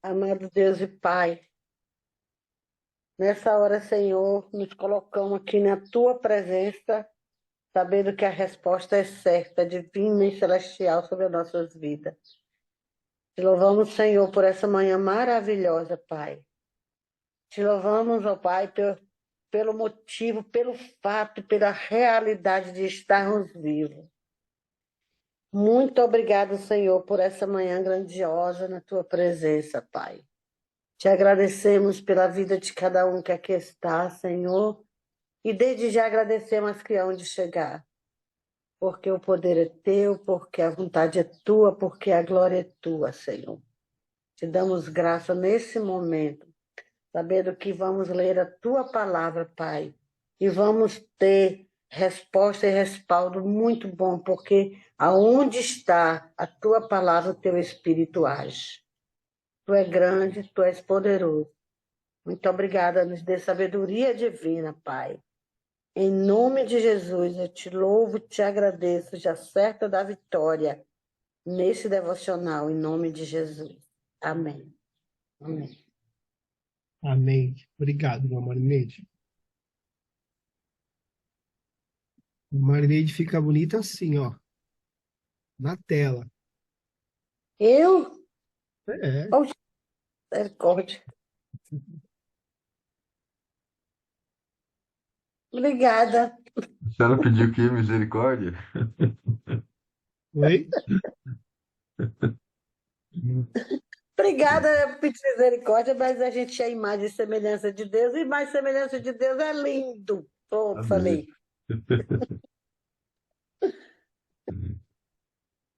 Amado Deus e Pai, nessa hora, Senhor, nos colocamos aqui na Tua presença, sabendo que a resposta é certa, divina e celestial sobre as nossas vidas. Te louvamos, Senhor, por essa manhã maravilhosa, Pai. Te louvamos, ó Pai, pelo motivo, pelo fato e pela realidade de estarmos vivos. Muito obrigado, Senhor, por essa manhã grandiosa na Tua presença, Pai. Te agradecemos pela vida de cada um que aqui está, Senhor, e desde já agradecemos as que hão de chegar, porque o poder é Teu, porque a vontade é Tua, porque a glória é Tua, Senhor. Te damos graça nesse momento, sabendo que vamos ler a Tua palavra, Pai, e vamos ter resposta e respaldo muito bom, porque aonde está a Tua palavra, o Teu Espírito age. Tu és grande, Tu és poderoso. Muito obrigada, nos dê sabedoria divina, Pai. Em nome de Jesus, eu te louvo, te agradeço, já certa da vitória nesse devocional, em nome de Jesus. Amém. Amém. Amém. Obrigado, meu Marineide. O Marineide fica bonita assim, ó, na tela. Eu? É, Oh, misericórdia. Obrigada. Você não pediu que misericórdia? oi? Obrigada, eu pedi misericórdia, mas a gente é imagem e semelhança de Deus, e mais semelhança de Deus é lindo. Pronto, Amém. falei.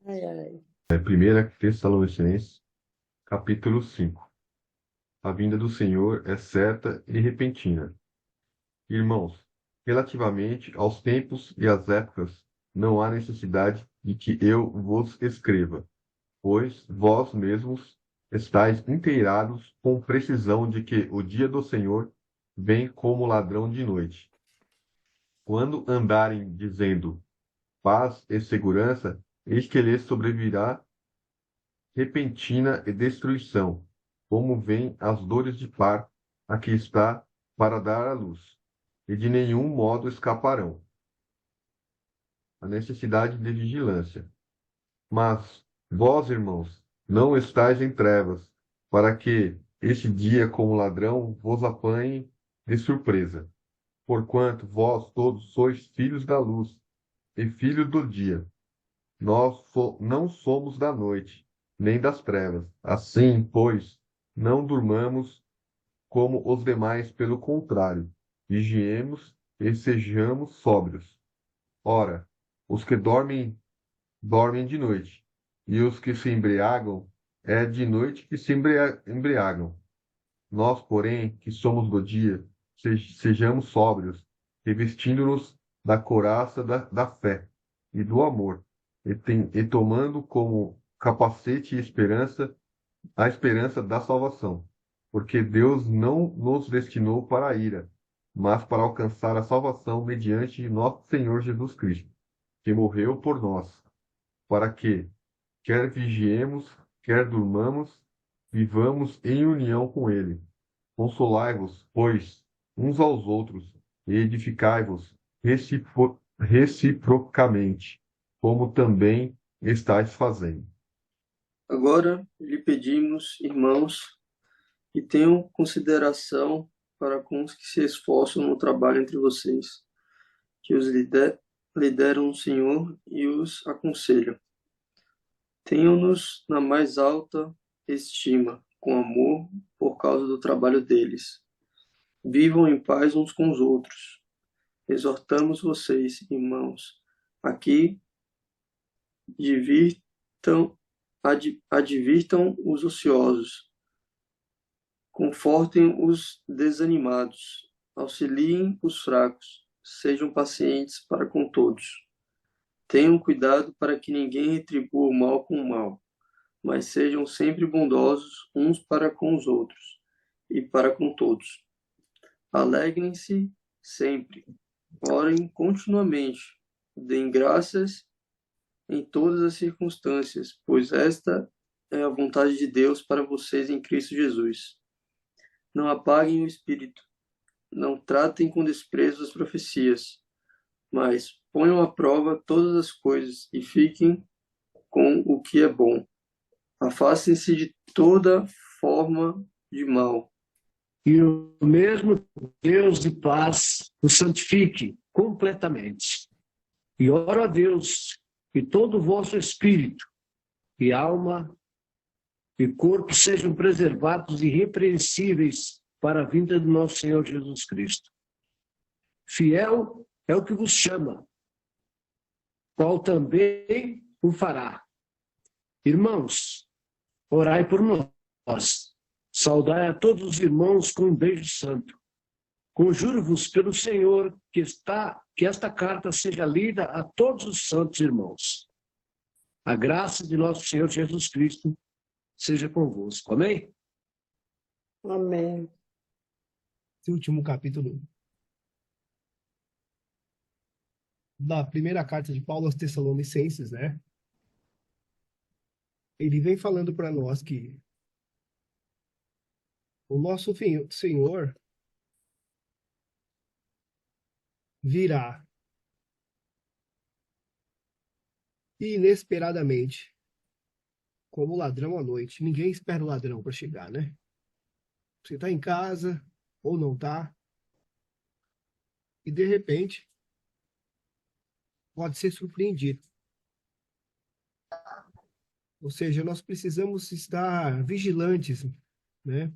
Ai, ai. 1 Tessalonicenses, capítulo 5. A vinda do Senhor é certa e repentina. Irmãos, relativamente aos tempos e às épocas, não há necessidade de que eu vos escreva, pois vós mesmos estáis inteirados com precisão de que o dia do Senhor vem como ladrão de noite. Quando andarem dizendo paz e segurança, eis que lhes sobrevirá repentina e destruição, como vêm as dores de parto a que está para dar à luz, e de nenhum modo escaparão. A necessidade de vigilância. Mas vós, irmãos, não estáis em trevas, para que este dia, como ladrão, vos apanhe de surpresa. Porquanto vós todos sois filhos da luz e filhos do dia. Não somos da noite, nem das trevas. Assim, pois, não durmamos como os demais, pelo contrário, vigiemos e sejamos sóbrios. Ora, os que dormem, dormem de noite, e os que se embriagam, é de noite que se embriagam. Nós, porém, que somos do dia, sejamos sóbrios, revestindo-nos da couraça da fé e do amor, e tomando como capacete a esperança da salvação. Porque Deus não nos destinou para a ira, mas para alcançar a salvação mediante nosso Senhor Jesus Cristo, que morreu por nós, para que, quer vigiemos, quer durmamos, vivamos em união com Ele. Consolai-vos, pois, uns aos outros, e edificai-vos reciprocamente, como também estáis fazendo. Agora lhe pedimos, irmãos, que tenham consideração para com os que se esforçam no trabalho entre vocês, que os lideram o Senhor e os aconselham. Tenham-nos na mais alta estima, com amor, por causa do trabalho deles. Vivam em paz uns com os outros. Exortamos vocês, irmãos, aqui advirtam os ociosos, confortem os desanimados, auxiliem os fracos, sejam pacientes para com todos. Tenham cuidado para que ninguém retribua o mal com o mal, mas sejam sempre bondosos uns para com os outros e para com todos. Alegrem-se sempre, orem continuamente, deem graças em todas as circunstâncias, pois esta é a vontade de Deus para vocês em Cristo Jesus. Não apaguem o espírito, não tratem com desprezo as profecias, mas ponham à prova todas as coisas e fiquem com o que é bom. Afastem-se de toda forma de mal. E o mesmo Deus de paz o santifique completamente. E oro a Deus que todo o vosso espírito e alma e corpo sejam preservados irrepreensíveis para a vinda do nosso Senhor Jesus Cristo. Fiel é o que vos chama, qual também o fará. Irmãos, orai por nós. Saudai a todos os irmãos com um beijo santo. Conjuro-vos pelo Senhor que esta carta seja lida a todos os santos irmãos. A graça de nosso Senhor Jesus Cristo seja convosco. Amém? Amém. Esse último capítulo da primeira carta de Paulo aos Tessalonicenses, né? Ele vem falando para nós que o nosso Senhor virá inesperadamente, como ladrão à noite. Ninguém espera o ladrão para chegar, né? Você está em casa ou não está, e de repente pode ser surpreendido. Ou seja, nós precisamos estar vigilantes, né?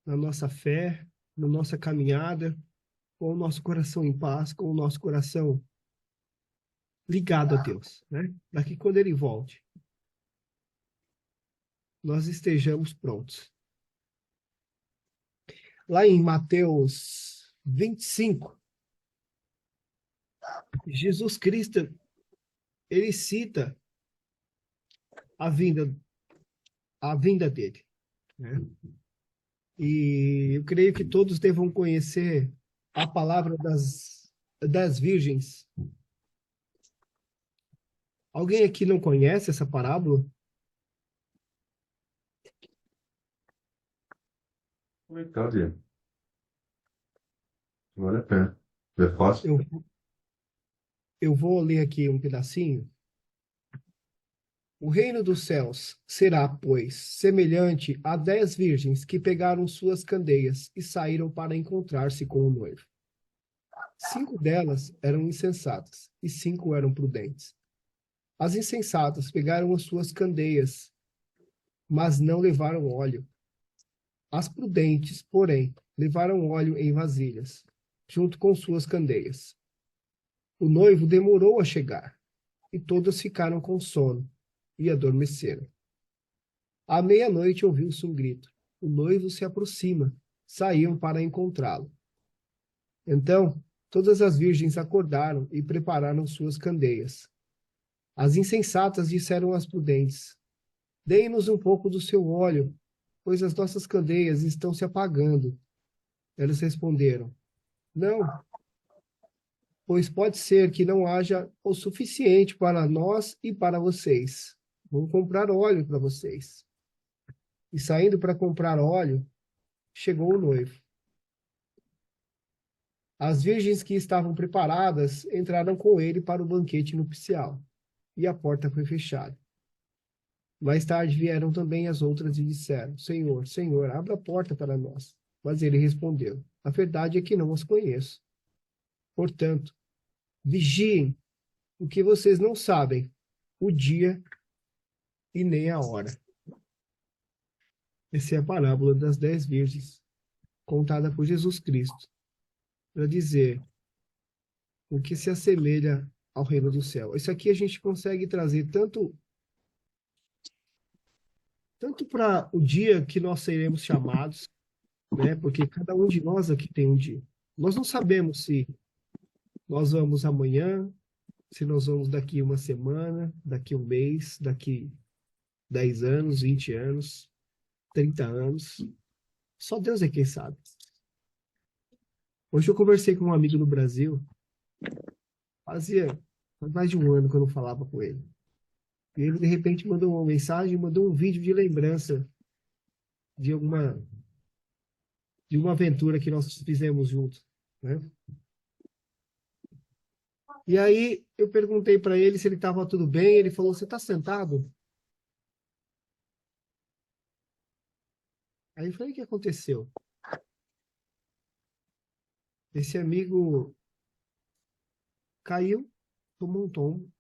Na nossa fé, na nossa caminhada, com o nosso coração em paz, com o nosso coração ligado a Deus, né? Para que quando Ele volte, nós estejamos prontos. Lá em Mateus 25, Jesus Cristo, ele cita a vinda dele, né? E eu creio que todos devam conhecer a palavra das virgens. Alguém aqui não conhece essa parábola? Cadê? Agora é pé. É fácil. Eu vou ler aqui um pedacinho. O reino dos céus será, pois, semelhante a 10 virgens que pegaram suas candeias e saíram para encontrar-se com o noivo. 5 delas eram insensatas e 5 eram prudentes. As insensatas pegaram as suas candeias, mas não levaram óleo. As prudentes, porém, levaram óleo em vasilhas, junto com suas candeias. O noivo demorou a chegar, e todas ficaram com sono e adormeceram. À meia-noite ouviu-se um grito. O noivo se aproxima. Saíam para encontrá-lo. Então, todas as virgens acordaram e prepararam suas candeias. As insensatas disseram às prudentes: Dê-nos um pouco do seu óleo, pois as nossas candeias estão se apagando. Elas responderam: Não, pois pode ser que não haja o suficiente para nós e para vocês. Vamos comprar óleo para vocês. E saindo para comprar óleo, chegou o noivo. As virgens que estavam preparadas entraram com ele para o banquete nupcial, e a porta foi fechada. Mais tarde vieram também as outras e disseram: Senhor, Senhor, abra a porta para nós. Mas ele respondeu: A verdade é que não as conheço. Portanto, vigiem, porque vocês não sabem o dia e nem a hora. Essa é a parábola das 10 virgens, contada por Jesus Cristo, para dizer o que se assemelha ao reino do céu. Isso aqui a gente consegue trazer tanto para o dia que nós seremos chamados, né? Porque cada um de nós aqui tem um dia. Nós não sabemos se nós vamos amanhã, se nós vamos daqui uma semana, daqui um mês, daqui 10 anos, 20 anos, 30 anos. Só Deus é quem sabe. Hoje eu conversei com um amigo no Brasil, faz mais de um ano que eu não falava com ele. E ele, de repente, mandou uma mensagem, mandou um vídeo de lembrança de uma aventura que nós fizemos juntos, né? E aí eu perguntei para ele se ele estava tudo bem. Ele falou: "Você está sentado?" Aí eu falei: "O que aconteceu?" Esse amigo caiu, tomou um tombo,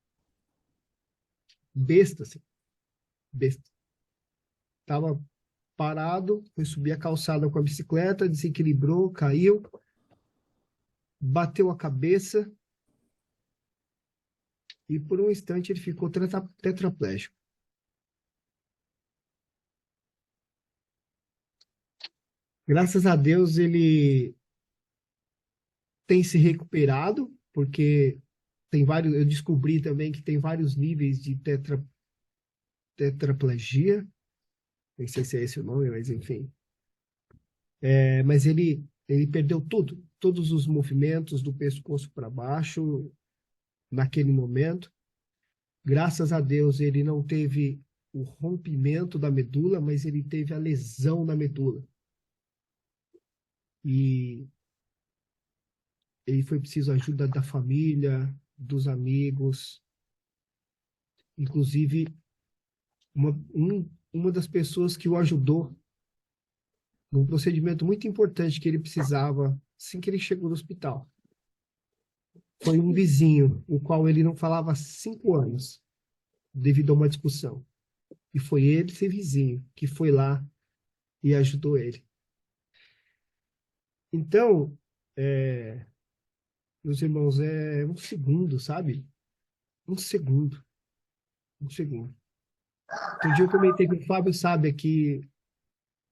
besta, assim, besta. Tava parado, foi subir a calçada com a bicicleta, desequilibrou, caiu, bateu a cabeça e por um instante ele ficou tetraplégico. Graças a Deus ele tem se recuperado, porque tem vários, eu descobri também que tem vários níveis de tetraplegia, não sei se é esse o nome, mas enfim. Mas ele perdeu tudo, todos os movimentos do pescoço para baixo naquele momento. Graças a Deus ele não teve o rompimento da medula, mas ele teve a lesão na medula. E ele foi preciso ajuda da família, dos amigos, inclusive uma das pessoas que o ajudou num procedimento muito importante que ele precisava assim que ele chegou no hospital. Foi um vizinho, o qual ele não falava há 5 anos, devido a uma discussão. E foi ele, esse vizinho, que foi lá e ajudou ele. Então, meus irmãos, é um segundo, sabe? Um segundo. Um segundo. Outro dia eu comentei com o Fábio, sabe, que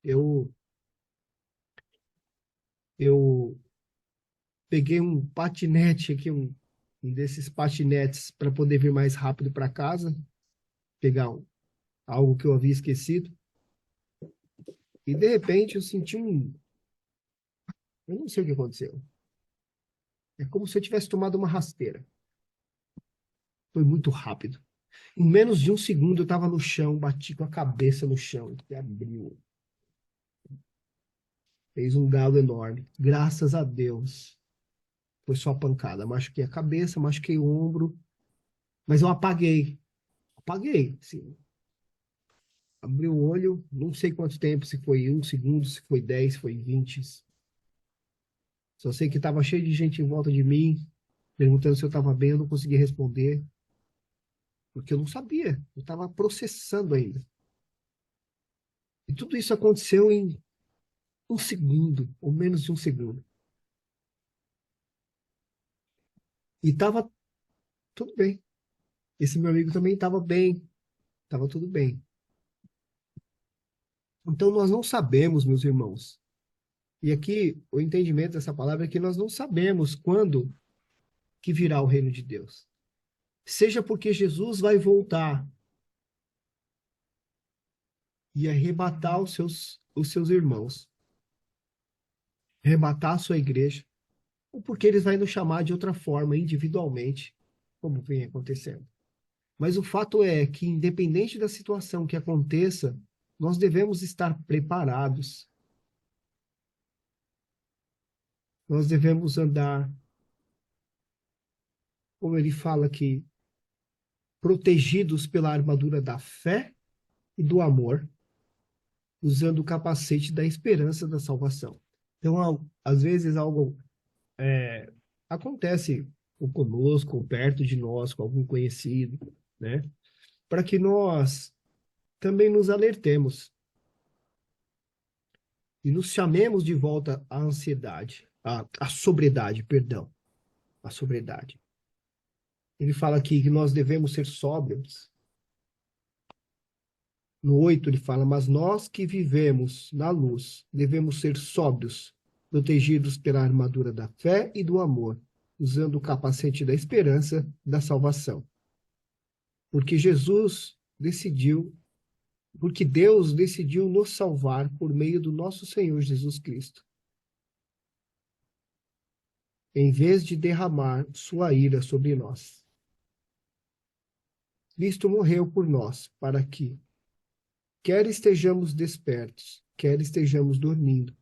eu, eu peguei um patinete aqui, um desses patinetes, para poder vir mais rápido para casa, pegar algo que eu havia esquecido. E de repente eu senti eu não sei o que aconteceu. É como se eu tivesse tomado uma rasteira. Foi muito rápido. Em menos de um segundo eu estava no chão, bati com a cabeça no chão e abriu. Fez um galo enorme. Graças a Deus. Foi só pancada. Machuquei a cabeça, machuquei o ombro. Mas eu apaguei. Apaguei, sim. Abri o olho, não sei quanto tempo, se foi 1 segundo, se foi 10, se foi 20. Só sei que estava cheio de gente em volta de mim, perguntando se eu estava bem, eu não consegui responder, porque eu não sabia, eu estava processando ainda. E tudo isso aconteceu em 1 segundo, ou menos de 1 segundo. E estava tudo bem. Esse meu amigo também estava bem, estava tudo bem. Então nós não sabemos, meus irmãos. E aqui o entendimento dessa palavra é que nós não sabemos quando que virá o reino de Deus. Seja porque Jesus vai voltar e arrebatar os seus irmãos, arrebatar a sua igreja, ou porque eles vão nos chamar de outra forma, individualmente, como vem acontecendo. Mas o fato é que, independente da situação que aconteça, nós devemos estar preparados. Nós devemos andar, como ele fala aqui, protegidos pela armadura da fé e do amor, usando o capacete da esperança da salvação. Então, às vezes, algo acontece conosco, ou perto de nós, com algum conhecido, né? Para que nós também nos alertemos e nos chamemos de volta à ansiedade, à sobriedade, perdão, à sobriedade. Ele fala aqui que nós devemos ser sóbrios. No 8 ele fala, mas nós que vivemos na luz, devemos ser sóbrios, protegidos pela armadura da fé e do amor, usando o capacete da esperança da salvação. Porque Deus decidiu nos salvar por meio do nosso Senhor Jesus Cristo, em vez de derramar sua ira sobre nós. Cristo morreu por nós, para que, quer estejamos despertos, quer estejamos dormindo,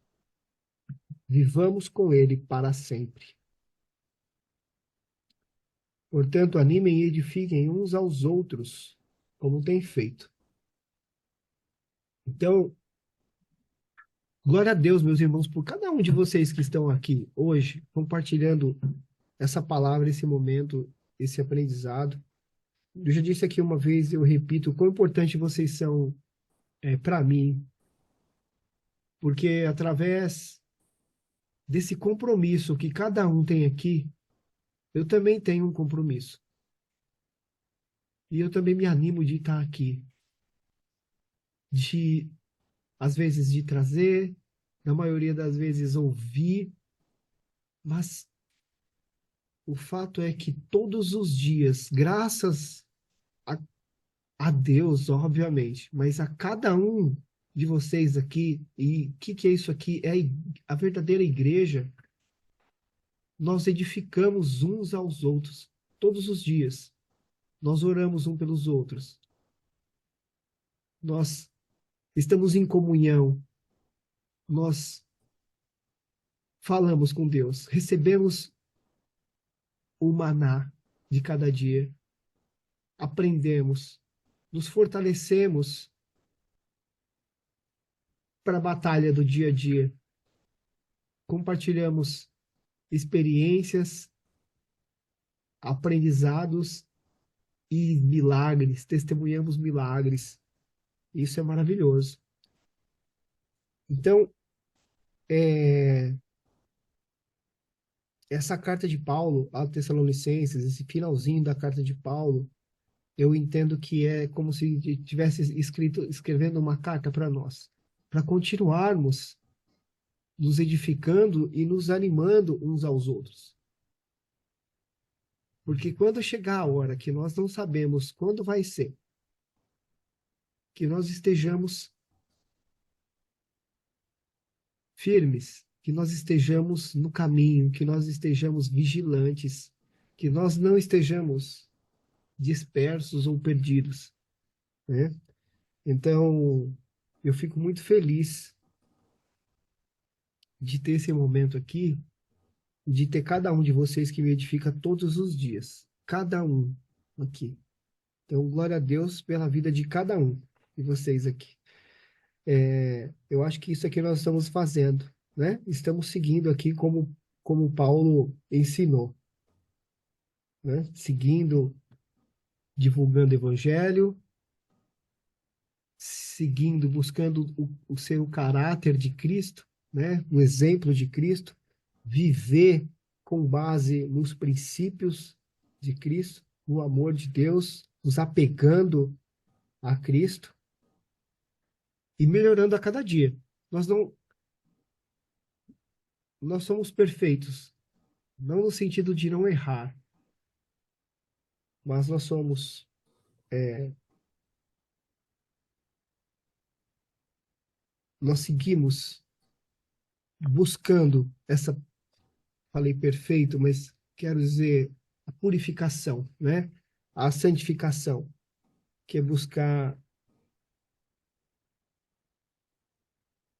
vivamos com Ele para sempre. Portanto, animem e edifiquem uns aos outros, como têm feito. Então, glória a Deus, meus irmãos, por cada um de vocês que estão aqui hoje, compartilhando essa palavra, esse momento, esse aprendizado. Eu já disse aqui uma vez, eu repito, quão importante vocês são para mim, porque através desse compromisso que cada um tem aqui, eu também tenho um compromisso. E eu também me animo de estar aqui, de, às vezes, de trazer, na maioria das vezes, ouvir, mas o fato é que todos os dias, graças a, a Deus, obviamente, mas a cada um de vocês aqui, e o que é isso aqui? É a verdadeira igreja. Nós edificamos uns aos outros todos os dias. Nós oramos uns pelos outros. Nós estamos em comunhão. Nós falamos com Deus. Recebemos o maná de cada dia. Aprendemos. Nos fortalecemos para a batalha do dia a dia. Compartilhamos experiências, aprendizados e milagres. Testemunhamos milagres. Isso é maravilhoso. Então, essa carta de Paulo aos Tessalonicenses, esse finalzinho da carta de Paulo, eu entendo que é como se tivesse escrevendo uma carta para nós, para continuarmos nos edificando e nos animando uns aos outros. Porque quando chegar a hora que nós não sabemos quando vai ser, que nós estejamos firmes, que nós estejamos no caminho, que nós estejamos vigilantes, que nós não estejamos dispersos ou perdidos, né? Então, eu fico muito feliz de ter esse momento aqui, de ter cada um de vocês que me edifica todos os dias, cada um aqui. Então, glória a Deus pela vida de cada um de vocês aqui. Eu acho que isso aqui nós estamos fazendo, né? Estamos seguindo aqui como Paulo ensinou, né? Seguindo, divulgando o evangelho, seguindo, buscando ser o caráter de Cristo, né? O exemplo de Cristo, viver com base nos princípios de Cristo, no amor de Deus, nos apegando a Cristo e melhorando a cada dia. Nós somos perfeitos, não no sentido de não errar, mas nós seguimos buscando falei perfeito, mas quero dizer a purificação, né? A santificação, que é buscar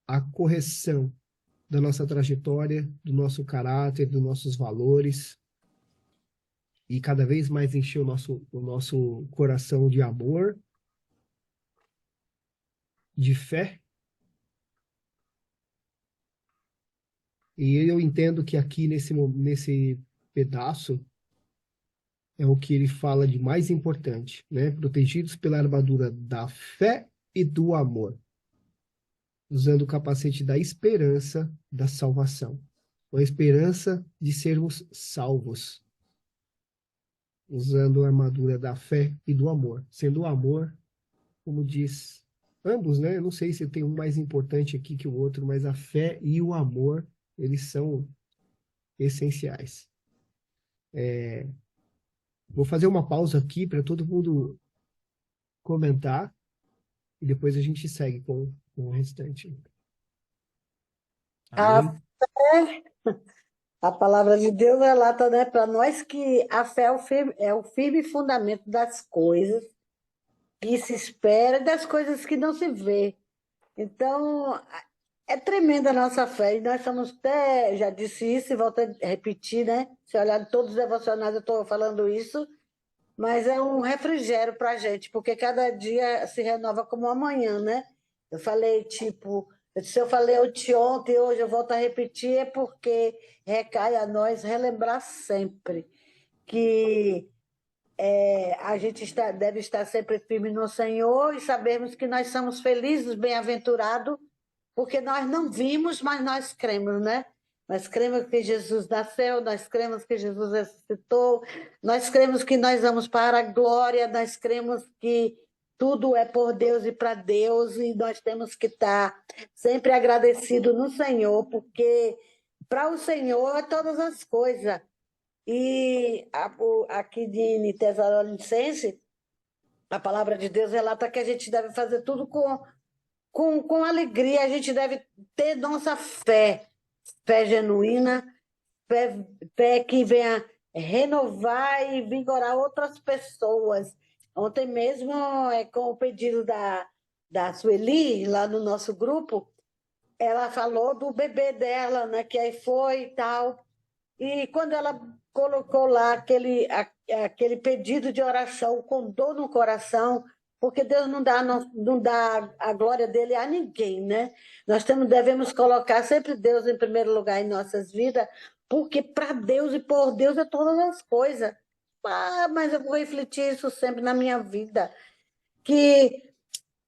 a correção da nossa trajetória, do nosso caráter, dos nossos valores, e cada vez mais encher o nosso coração de amor, de fé. E eu entendo que aqui nesse pedaço é o que ele fala de mais importante, né? Protegidos pela armadura da fé e do amor, usando o capacete da esperança da salvação, a esperança de sermos salvos, usando a armadura da fé e do amor, sendo o amor, como diz ambos, né? Eu não sei se tem um mais importante aqui que o outro, mas a fé e o amor, eles são essenciais. Vou fazer uma pausa aqui para todo mundo comentar e depois a gente segue com o restante. A Amém? fé, a palavra de Deus relata, né, para nós que a fé é o firme fundamento das coisas que se espera, das coisas que não se vê. Então, é tremenda a nossa fé, e nós somos até, já disse isso e volto a repetir, né? Se olhar em todos os devocionais, eu estou falando isso, mas é um refrigério para a gente, porque cada dia se renova como amanhã, né? Eu falei, tipo, se eu falei ontem, hoje eu volto a repetir, é porque recai a nós relembrar sempre que a gente deve estar sempre firme no Senhor e sabermos que nós somos felizes, bem-aventurados, porque nós não vimos, mas nós cremos, né? Nós cremos que Jesus nasceu, nós cremos que Jesus ressuscitou, nós cremos que nós vamos para a glória, nós cremos que tudo é por Deus e para Deus, e nós temos que estar sempre agradecidos no Senhor, porque para o Senhor é todas as coisas. E aqui de Tessalonicense, a palavra de Deus relata que a gente deve fazer tudo com alegria, a gente deve ter nossa fé, fé genuína, fé que venha renovar e vigorar outras pessoas. Ontem mesmo, com o pedido da Sueli, lá no nosso grupo, ela falou do bebê dela, né, que aí foi e tal. E quando ela colocou lá aquele pedido de oração com dor no coração, porque Deus não dá a glória dele a ninguém, né? Nós devemos colocar sempre Deus em primeiro lugar em nossas vidas, porque para Deus e por Deus é todas as coisas. Mas eu vou refletir isso sempre na minha vida, que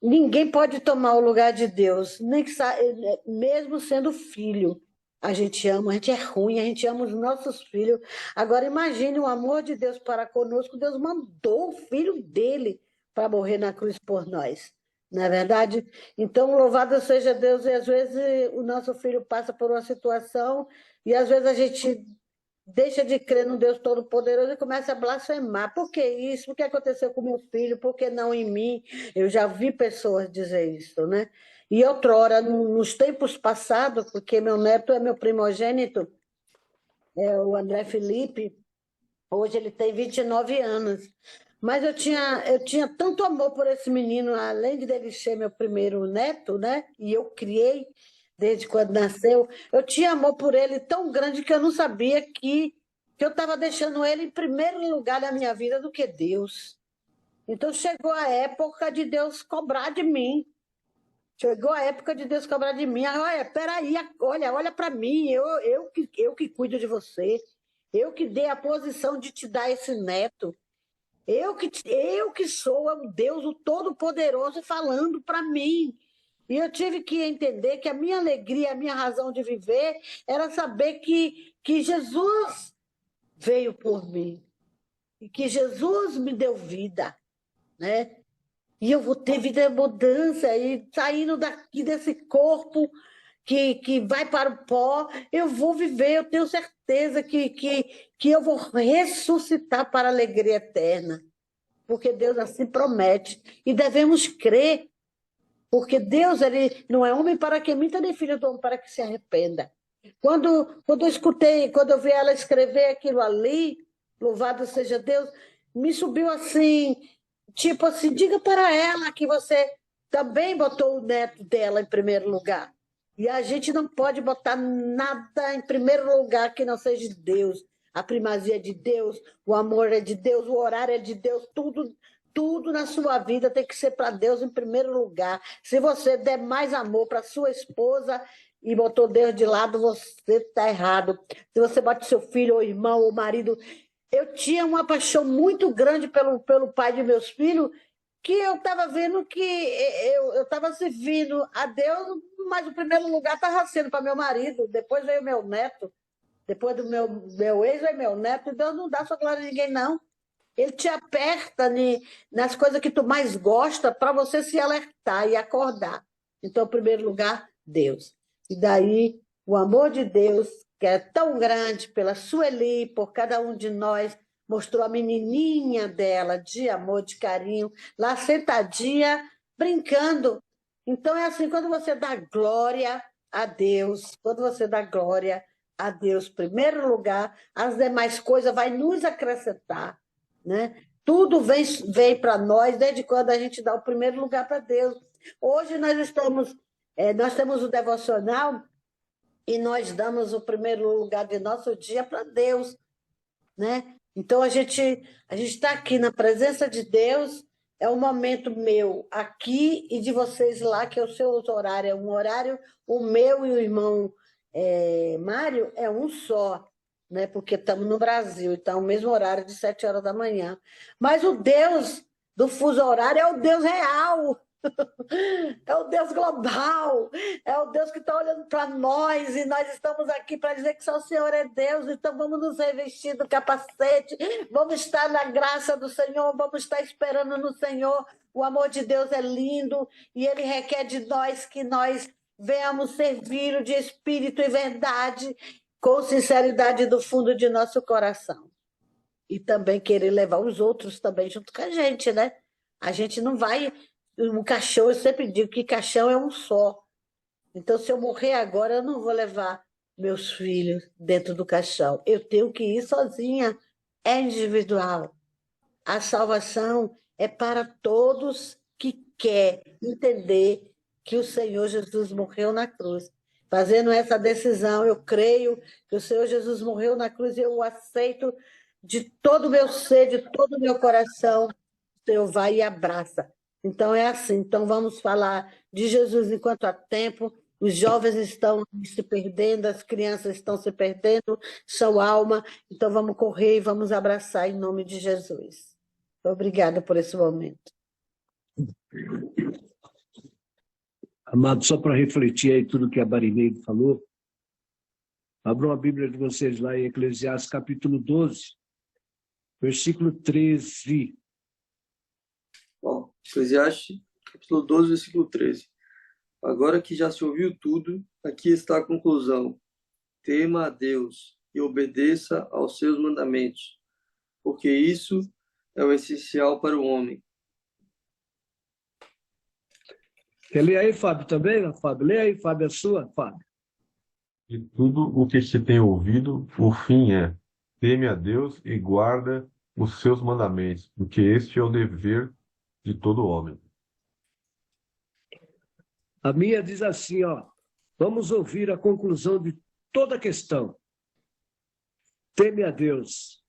ninguém pode tomar o lugar de Deus, nem que mesmo sendo filho. A gente ama, a gente é ruim, a gente ama os nossos filhos. Agora imagine o amor de Deus para conosco. Deus mandou o filho dele para morrer na cruz por nós. Não é verdade? Então, louvado seja Deus. E às vezes o nosso filho passa por uma situação e às vezes a gente deixa de crer no Deus Todo-Poderoso e começa a blasfemar. Por que isso? O que aconteceu com meu filho? Por que não em mim? Eu já vi pessoas dizer isso, né? E outrora, nos tempos passados, porque meu neto é meu primogênito, é o André Felipe, hoje ele tem 29 anos. Mas eu tinha tanto amor por esse menino, além de ele ser meu primeiro neto, né? E eu criei desde quando nasceu. Eu tinha amor por ele tão grande que eu não sabia que eu estava deixando ele em primeiro lugar na minha vida do que Deus. Então chegou a época de Deus cobrar de mim. Chegou a época de Deus cobrar de mim. Olha, peraí, olha para mim, eu que cuido de você. Eu que dei a posição de te dar esse neto. Eu que sou o Deus, o Todo-Poderoso, falando para mim. E eu tive que entender que a minha alegria, a minha razão de viver era saber que Jesus veio por mim. E que Jesus me deu vida, né? E eu vou ter vida em mudança, e saindo daqui desse corpo que vai para o pó, eu vou viver, eu tenho certeza que eu vou ressuscitar para a alegria eterna, porque Deus assim promete, e devemos crer, porque Deus ele não é homem para que minta, nem filho do homem para que se arrependa. Quando eu vi ela escrever aquilo ali, louvado seja Deus, me subiu assim, tipo assim, diga para ela que você também botou o neto dela em primeiro lugar. E a gente não pode botar nada em primeiro lugar que não seja de Deus. A primazia é de Deus, o amor é de Deus, o horário é de Deus, tudo na sua vida tem que ser para Deus em primeiro lugar. Se você der mais amor para sua esposa e botou Deus de lado, você está errado. Se você bate seu filho, ou irmão, ou marido... Eu tinha uma paixão muito grande pelo pai de meus filhos, que eu estava vendo que eu estava servindo a Deus, mas o primeiro lugar estava sendo para meu marido, depois veio meu neto, depois do meu ex veio meu neto, e Deus não dá sua glória a ninguém, não. Ele te aperta nas coisas que tu mais gosta para você se alertar e acordar. Então, em primeiro lugar, Deus. E daí, o amor de Deus, que é tão grande pela Sueli, por cada um de nós, mostrou a menininha dela de amor, de carinho, lá sentadinha, brincando. Então, é assim, quando você dá glória a Deus, quando você dá glória a Deus, em primeiro lugar, as demais coisas vai nos acrescentar, né? Tudo vem para nós desde quando a gente dá o primeiro lugar para Deus. Hoje nós temos o devocional e nós damos o primeiro lugar de nosso dia para Deus, né? Então a gente está aqui na presença de Deus, é um momento meu aqui e de vocês lá, que é o seu horário, é um horário, o meu e o irmão Mário é um só, né? Porque estamos no Brasil, então é o mesmo horário de 7 horas da manhã. Mas o Deus do fuso horário é o Deus real. É o Deus global, é o Deus que está olhando para nós e nós estamos aqui para dizer que só o Senhor é Deus, então vamos nos revestir do capacete, vamos estar na graça do Senhor, vamos estar esperando no Senhor. O amor de Deus é lindo e Ele requer de nós que nós venhamos servi-lo de espírito e verdade, com sinceridade do fundo de nosso coração. E também querer levar os outros também junto com a gente, né? A gente não vai... O caixão, eu sempre digo que caixão é um só. Então, se eu morrer agora, eu não vou levar meus filhos dentro do caixão. Eu tenho que ir sozinha. É individual. A salvação é para todos que querem entender que o Senhor Jesus morreu na cruz. Fazendo essa decisão, eu creio que o Senhor Jesus morreu na cruz e eu o aceito de todo o meu ser, de todo o meu coração. O Senhor vai e abraça. Então é assim, então vamos falar de Jesus enquanto há tempo. Os jovens estão se perdendo, as crianças estão se perdendo, são alma, então vamos correr e vamos abraçar em nome de Jesus. Obrigada por esse momento. Amado, só para refletir aí tudo que a Barineide falou, abram a Bíblia de vocês lá em Eclesiastes capítulo 12, versículo 13. Bom, Eclesiastes, capítulo 12, versículo 13. Agora que já se ouviu tudo, aqui está a conclusão. Tema a Deus e obedeça aos seus mandamentos, porque isso é o essencial para o homem. Quer ler aí, Fábio, também? Fábio, lê aí, Fábio, a sua, Fábio. E tudo o que se tem ouvido, o fim é: teme a Deus e guarda os seus mandamentos, porque este é o dever de todo homem. A minha diz assim, ó, vamos ouvir a conclusão de toda a questão. Teme a Deus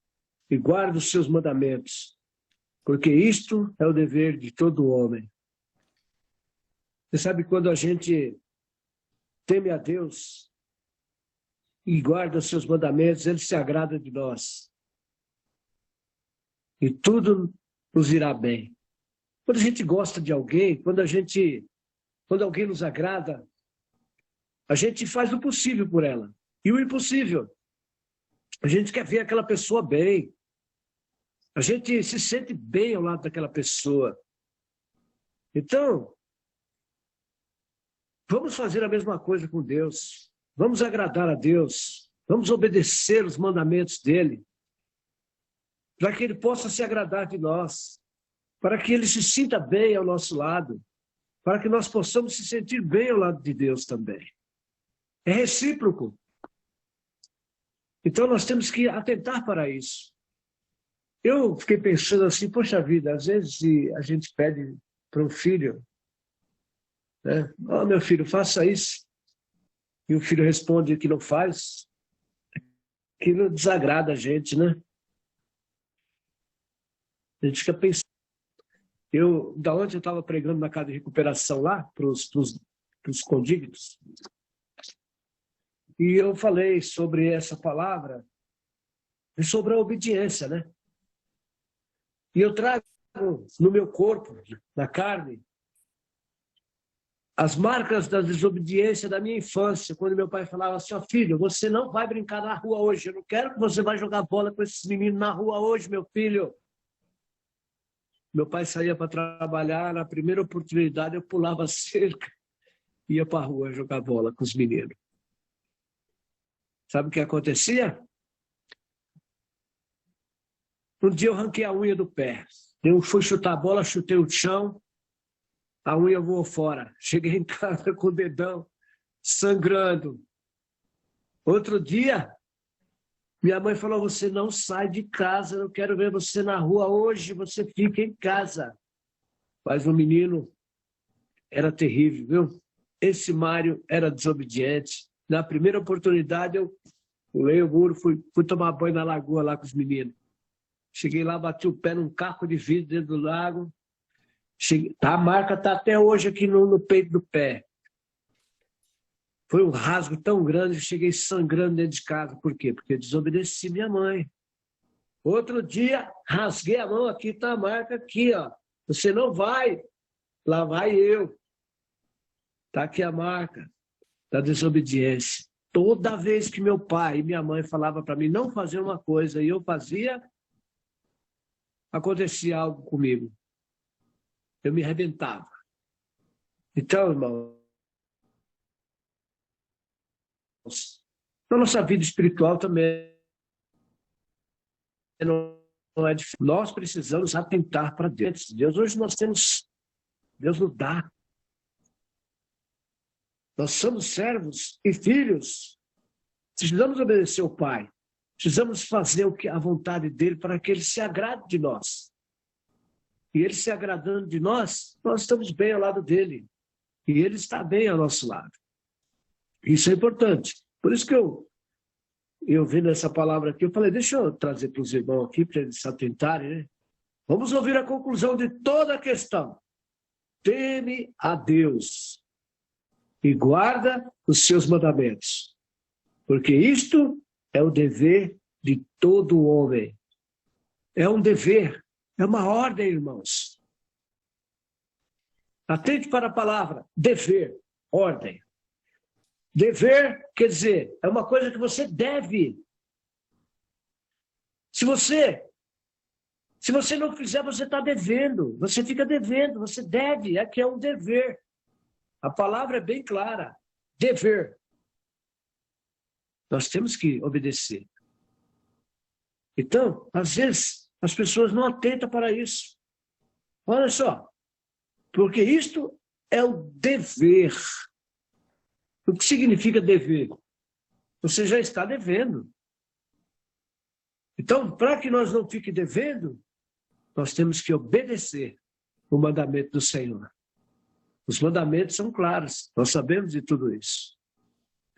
e guarda os seus mandamentos, porque isto é o dever de todo homem. Você sabe, quando a gente teme a Deus e guarda os seus mandamentos, Ele se agrada de nós. E tudo nos irá bem. Quando a gente gosta de alguém, quando alguém nos agrada, a gente faz o possível por ela. E o impossível. A gente quer ver aquela pessoa bem. A gente se sente bem ao lado daquela pessoa. Então, vamos fazer a mesma coisa com Deus. Vamos agradar a Deus. Vamos obedecer os mandamentos dele. Para que ele possa se agradar de nós. Para que ele se sinta bem ao nosso lado. Para que nós possamos se sentir bem ao lado de Deus também. É recíproco. Então nós temos que atentar para isso. Eu fiquei pensando assim, poxa vida, às vezes a gente pede para um filho, né? Oh, meu filho, faça isso. E o filho responde que não faz. Aquilo desagrada a gente, né? A gente fica pensando. Da onde eu estava pregando na casa de recuperação lá, para os condívitos, e eu falei sobre essa palavra e sobre a obediência, né? E eu trago no meu corpo, na carne, as marcas da desobediência da minha infância, quando meu pai falava assim, ó, filho, você não vai brincar na rua hoje, eu não quero que você vá jogar bola com esses meninos na rua hoje, meu filho. Meu pai saía para trabalhar, na primeira oportunidade eu pulava a cerca e ia para a rua jogar bola com os meninos. Sabe o que acontecia? Um dia eu arranquei a unha do pé. Eu fui chutar a bola, chutei o chão, a unha voou fora. Cheguei em casa com o dedão sangrando. Outro dia, Minha mãe falou, você não sai de casa, eu não quero ver você na rua hoje, você fica em casa. Mas o menino era terrível, viu? Esse Mário era desobediente. Na primeira oportunidade, eu pulei o muro, fui tomar banho na lagoa lá com os meninos. Cheguei lá, bati o pé num caco de vidro dentro do lago. A marca está até hoje aqui no peito do pé. Foi um rasgo tão grande que cheguei sangrando dentro de casa. Por quê? Porque eu desobedeci minha mãe. Outro dia, rasguei a mão, aqui está a marca aqui, ó. Você não vai, lá vai eu. Está aqui a marca da desobediência. Toda vez que meu pai e minha mãe falavam para mim não fazer uma coisa e eu fazia, acontecia algo comigo. Eu me arrebentava. Então, irmão, na nossa vida espiritual também não é difícil. Nós precisamos atentar para Deus. Hoje nós temos, Deus nos dá. Nós somos servos e filhos. Precisamos obedecer ao Pai. Precisamos fazer a vontade dele para que ele se agrade de nós. E ele se agradando de nós, nós estamos bem ao lado dele. E ele está bem ao nosso lado. Isso é importante. Por isso que eu vendo essa palavra aqui, eu falei, deixa eu trazer para os irmãos aqui, para eles se atentarem, né? Vamos ouvir a conclusão de toda a questão. Teme a Deus e guarda os seus mandamentos, porque isto é o dever de todo homem. É um dever, é uma ordem, irmãos. Atente para a palavra, dever, ordem. Dever quer dizer, é uma coisa que você deve. Se você não fizer, você está devendo. Você fica devendo, você deve. Aqui é um dever. A palavra é bem clara. Dever. Nós temos que obedecer. Então, às vezes, as pessoas não atentam para isso. Olha só. Porque isto é o dever. O que significa dever? Você já está devendo. Então, para que nós não fiquem devendo, nós temos que obedecer o mandamento do Senhor. Os mandamentos são claros, nós sabemos de tudo isso.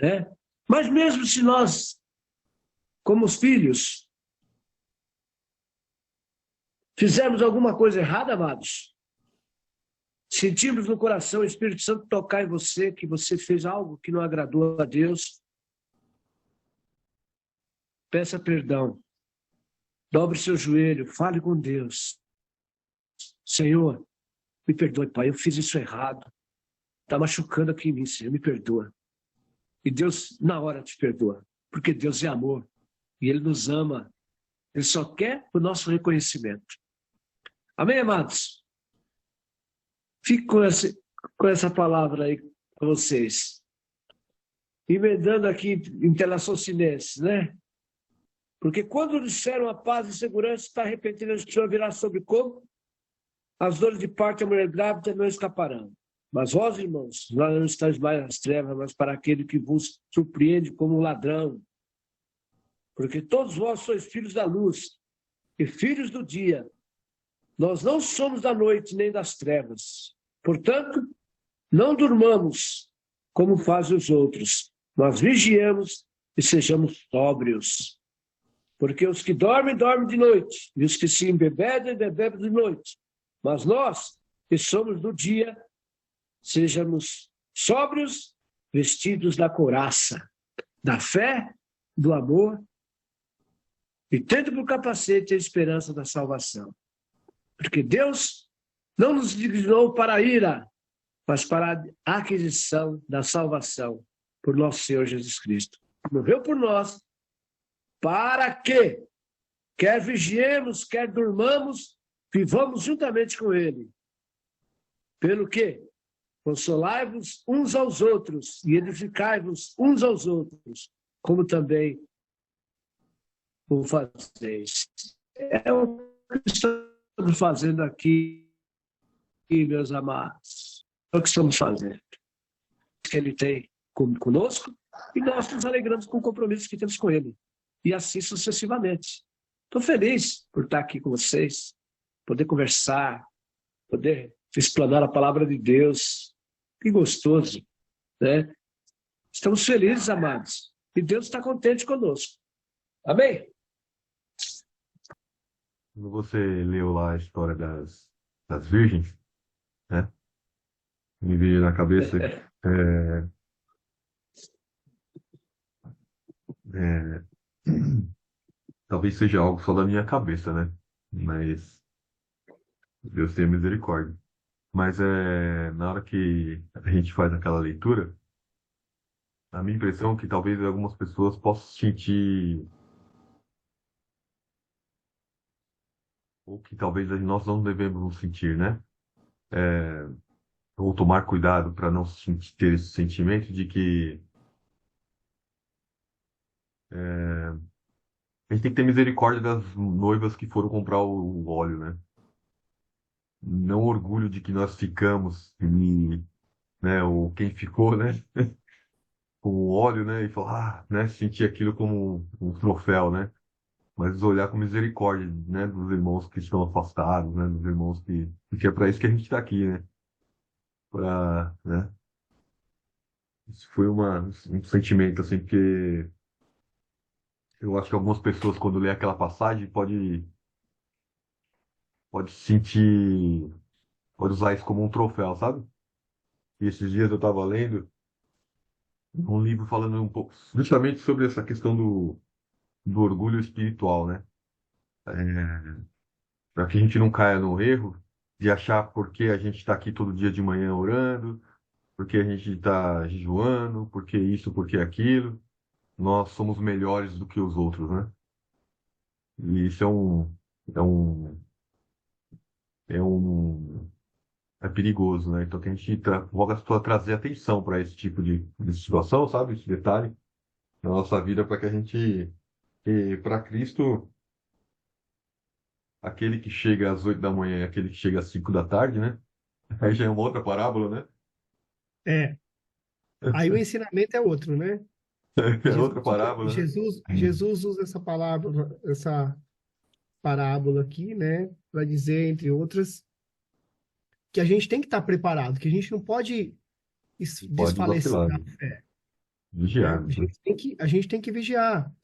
Né? Mas mesmo se nós, como os filhos, fizermos alguma coisa errada, amados, sentimos no coração o Espírito Santo tocar em você, que você fez algo que não agradou a Deus, peça perdão. Dobre seu joelho, fale com Deus. Senhor, me perdoe, Pai, eu fiz isso errado. Está machucando aqui em mim, Senhor, me perdoa. E Deus, na hora, te perdoa. Porque Deus é amor. E Ele nos ama. Ele só quer o nosso reconhecimento. Amém, amados? Fique com essa palavra aí para vocês. Emendando aqui em Telassocinenses, né? Porque quando disseram a paz e segurança, está repetindo, o Senhor virá sobre como? As dores de parto da mulher grávida não escaparão. Mas vós, irmãos, lá não estáis mais nas trevas, mas para aquele que vos surpreende como um ladrão. Porque todos vós sois filhos da luz e filhos do dia. Nós não somos da noite nem das trevas. Portanto, não durmamos como fazem os outros, mas vigiemos e sejamos sóbrios. Porque os que dormem, dormem de noite, e os que se embebedem, bebem de noite. Mas nós, que somos do dia, sejamos sóbrios, vestidos da couraça, da fé, do amor, e tendo por capacete a esperança da salvação. Porque Deus não nos dignou para a ira, mas para a aquisição da salvação por nosso Senhor Jesus Cristo. Morreu por nós, para que, quer vigiemos, quer durmamos, vivamos juntamente com Ele. Pelo que? Consolai-vos uns aos outros e edificai-vos uns aos outros, como também o fazeis. É o que estamos fazendo aqui, meus amados. É o que estamos fazendo. Que Ele tem conosco e nós nos alegramos com o compromisso que temos com Ele. e assim sucessivamente. Estou feliz por estar aqui com vocês, poder conversar, poder explanar a palavra de Deus. Que gostoso, né? Estamos felizes, amados, e Deus está contente conosco. Amém? Quando você leu lá a história das virgens, né? Me veio na cabeça, é, é, talvez seja algo só da minha cabeça, né? Mas Deus tenha misericórdia. Mas na hora que a gente faz aquela leitura, a minha impressão é que talvez algumas pessoas possam sentir, ou que talvez nós não devemos nos sentir, né? Ou tomar cuidado para não ter esse sentimento de que a gente tem que ter misericórdia das noivas que foram comprar o óleo, né? Não orgulho de que nós ficamos, e, né, ou quem ficou, né, com o óleo, né, e falar, né, sentir aquilo como um troféu, né? Mas olhar com misericórdia, né, dos irmãos que estão afastados, né, dos irmãos porque é para isso que a gente está aqui, né? Para, né? Isso foi um sentimento assim que eu acho que algumas pessoas quando lê aquela passagem pode sentir, pode usar isso como um troféu, sabe? E esses dias eu estava lendo um livro falando um pouco justamente sobre essa questão do orgulho espiritual, né? Para que a gente não caia no erro de achar porque a gente está aqui todo dia de manhã orando, porque a gente está jejuando, porque isso, porque aquilo, nós somos melhores do que os outros, né? E isso é um, é um, é perigoso, né? Então que a gente voga a trazer atenção para esse tipo de situação, sabe? Esse detalhe na nossa vida para que a gente, para Cristo, aquele que chega às 8 da manhã e aquele que chega às 5 da tarde, né? Aí já é uma outra parábola, né? É, aí o ensinamento é outro, né? É outra parábola, né? Jesus usa essa parábola aqui, né, para dizer, entre outras, que a gente tem que estar preparado, que a gente não pode Pode desfalecer vacilar, na né? fé, né? Vigiar, né? A gente tem que vigiar.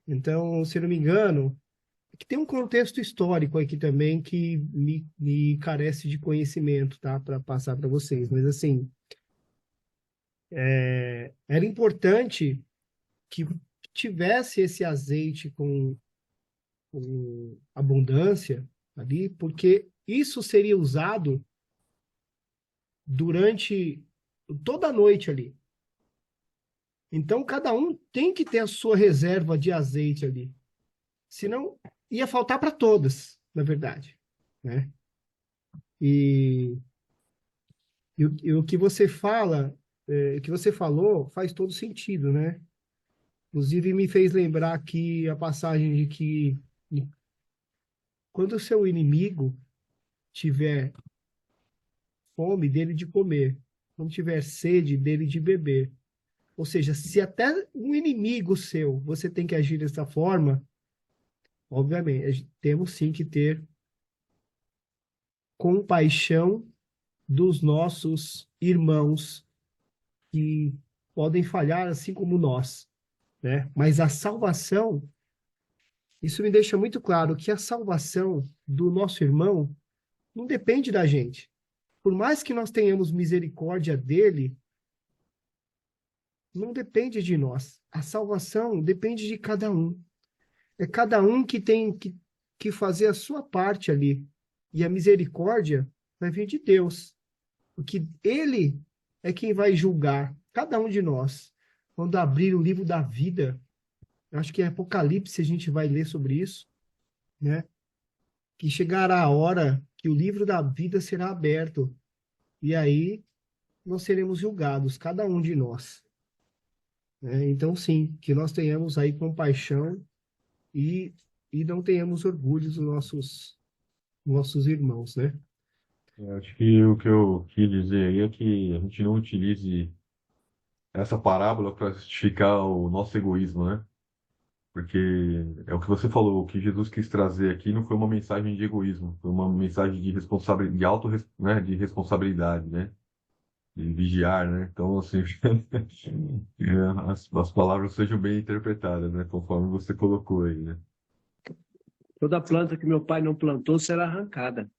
Então, se não me engano, que tem um contexto histórico aqui também que me carece de conhecimento, tá, para passar para vocês. Mas assim, era importante que tivesse esse azeite com abundância ali, porque isso seria usado durante toda a noite ali. Então, cada um tem que ter a sua reserva de azeite ali. Senão, ia faltar para todas, na verdade, né? E, o que você fala, o que você falou, faz todo sentido, né? Inclusive, me fez lembrar aqui a passagem de que quando o seu inimigo tiver fome, dele de comer, quando tiver sede, dele de beber. Ou seja, se até um inimigo seu você tem que agir dessa forma, obviamente, temos sim que ter compaixão dos nossos irmãos que podem falhar assim como nós, né? Mas a salvação, isso me deixa muito claro que a salvação do nosso irmão não depende da gente. Por mais que nós tenhamos misericórdia dele, não depende de nós. A salvação depende de cada um. É cada um que tem que fazer a sua parte ali. E a misericórdia vai vir de Deus. Porque Ele é quem vai julgar cada um de nós. Quando abrir o livro da vida, eu acho que em Apocalipse a gente vai ler sobre isso, né? Que chegará a hora que o livro da vida será aberto. E aí nós seremos julgados, cada um de nós, né? Então, sim, que nós tenhamos aí compaixão e, e não tenhamos orgulho dos nossos irmãos, né? Eu acho que o que eu quis dizer aí é que a gente não utilize essa parábola para justificar o nosso egoísmo, né? Porque é o que você falou, o que Jesus quis trazer aqui não foi uma mensagem de egoísmo, foi uma mensagem de responsabilidade, né, de responsabilidade, né? De vigiar, né? Então, assim, as palavras sejam bem interpretadas, né? Conforme você colocou aí, né? Toda planta que meu pai não plantou será arrancada.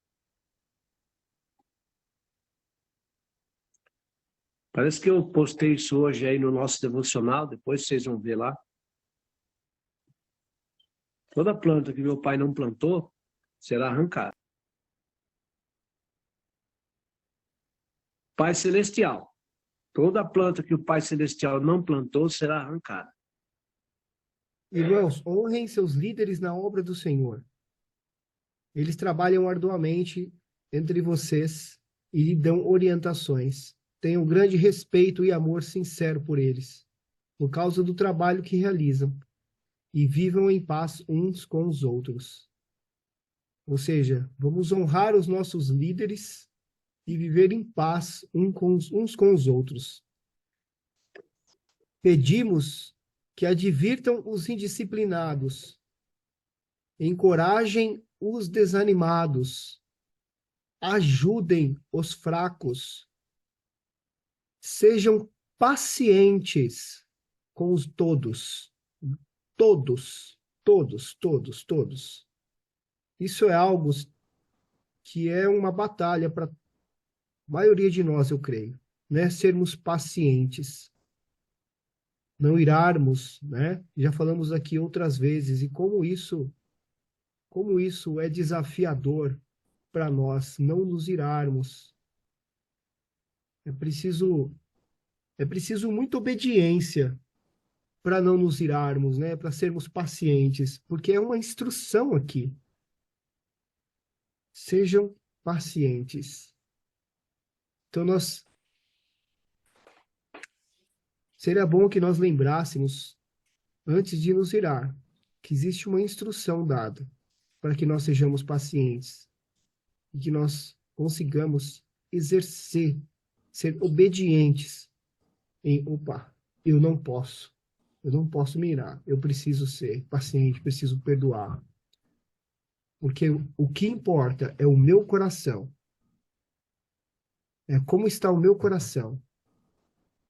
Parece que eu postei isso hoje aí no nosso devocional, depois vocês vão ver lá. Toda planta que meu pai não plantou será arrancada. Pai Celestial. Toda planta que o Pai Celestial não plantou será arrancada. Irmãos, honrem seus líderes na obra do Senhor. Eles trabalham arduamente entre vocês e lhe dão orientações. Tenham grande respeito e amor sincero por eles, por causa do trabalho que realizam, e vivam em paz uns com os outros. Ou seja, vamos honrar os nossos líderes e viver em paz uns com os outros. Pedimos que advirtam os indisciplinados, encorajem os desanimados, ajudem os fracos, sejam pacientes com os todos. Todos. Isso é algo que é uma batalha para a maioria de nós, eu creio, né? Sermos pacientes, não irarmos, né? Já falamos aqui outras vezes, e como isso é desafiador para nós, não nos irarmos. É preciso muita obediência para não nos irarmos, né? Para sermos pacientes, porque é uma instrução aqui. Sejam pacientes. Então, seria bom que nós lembrássemos, antes de nos irar, que existe uma instrução dada para que nós sejamos pacientes e que nós consigamos exercer, ser obedientes opa, eu não posso me irar, eu preciso ser paciente, preciso perdoar. Porque o que importa é o meu coração. É como está o meu coração.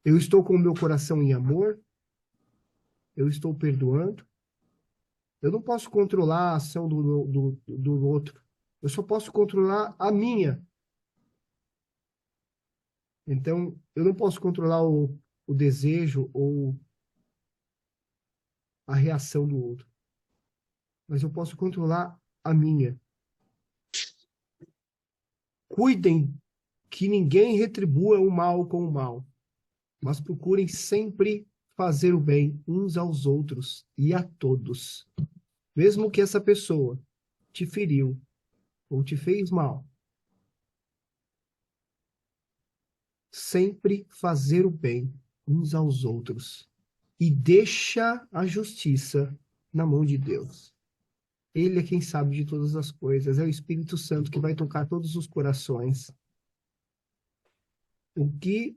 Eu estou com o meu coração em amor? Eu estou perdoando? Eu não posso controlar a ação do outro. Eu só posso controlar a minha. Então, eu não posso controlar o desejo ou a reação do outro. Mas eu posso controlar a minha. Cuidem que ninguém retribua o mal com o mal, mas procurem sempre fazer o bem uns aos outros e a todos. Mesmo que essa pessoa te feriu ou te fez mal, sempre fazer o bem uns aos outros e deixa a justiça na mão de Deus. Ele é quem sabe de todas as coisas, é o Espírito Santo que vai tocar todos os corações. O que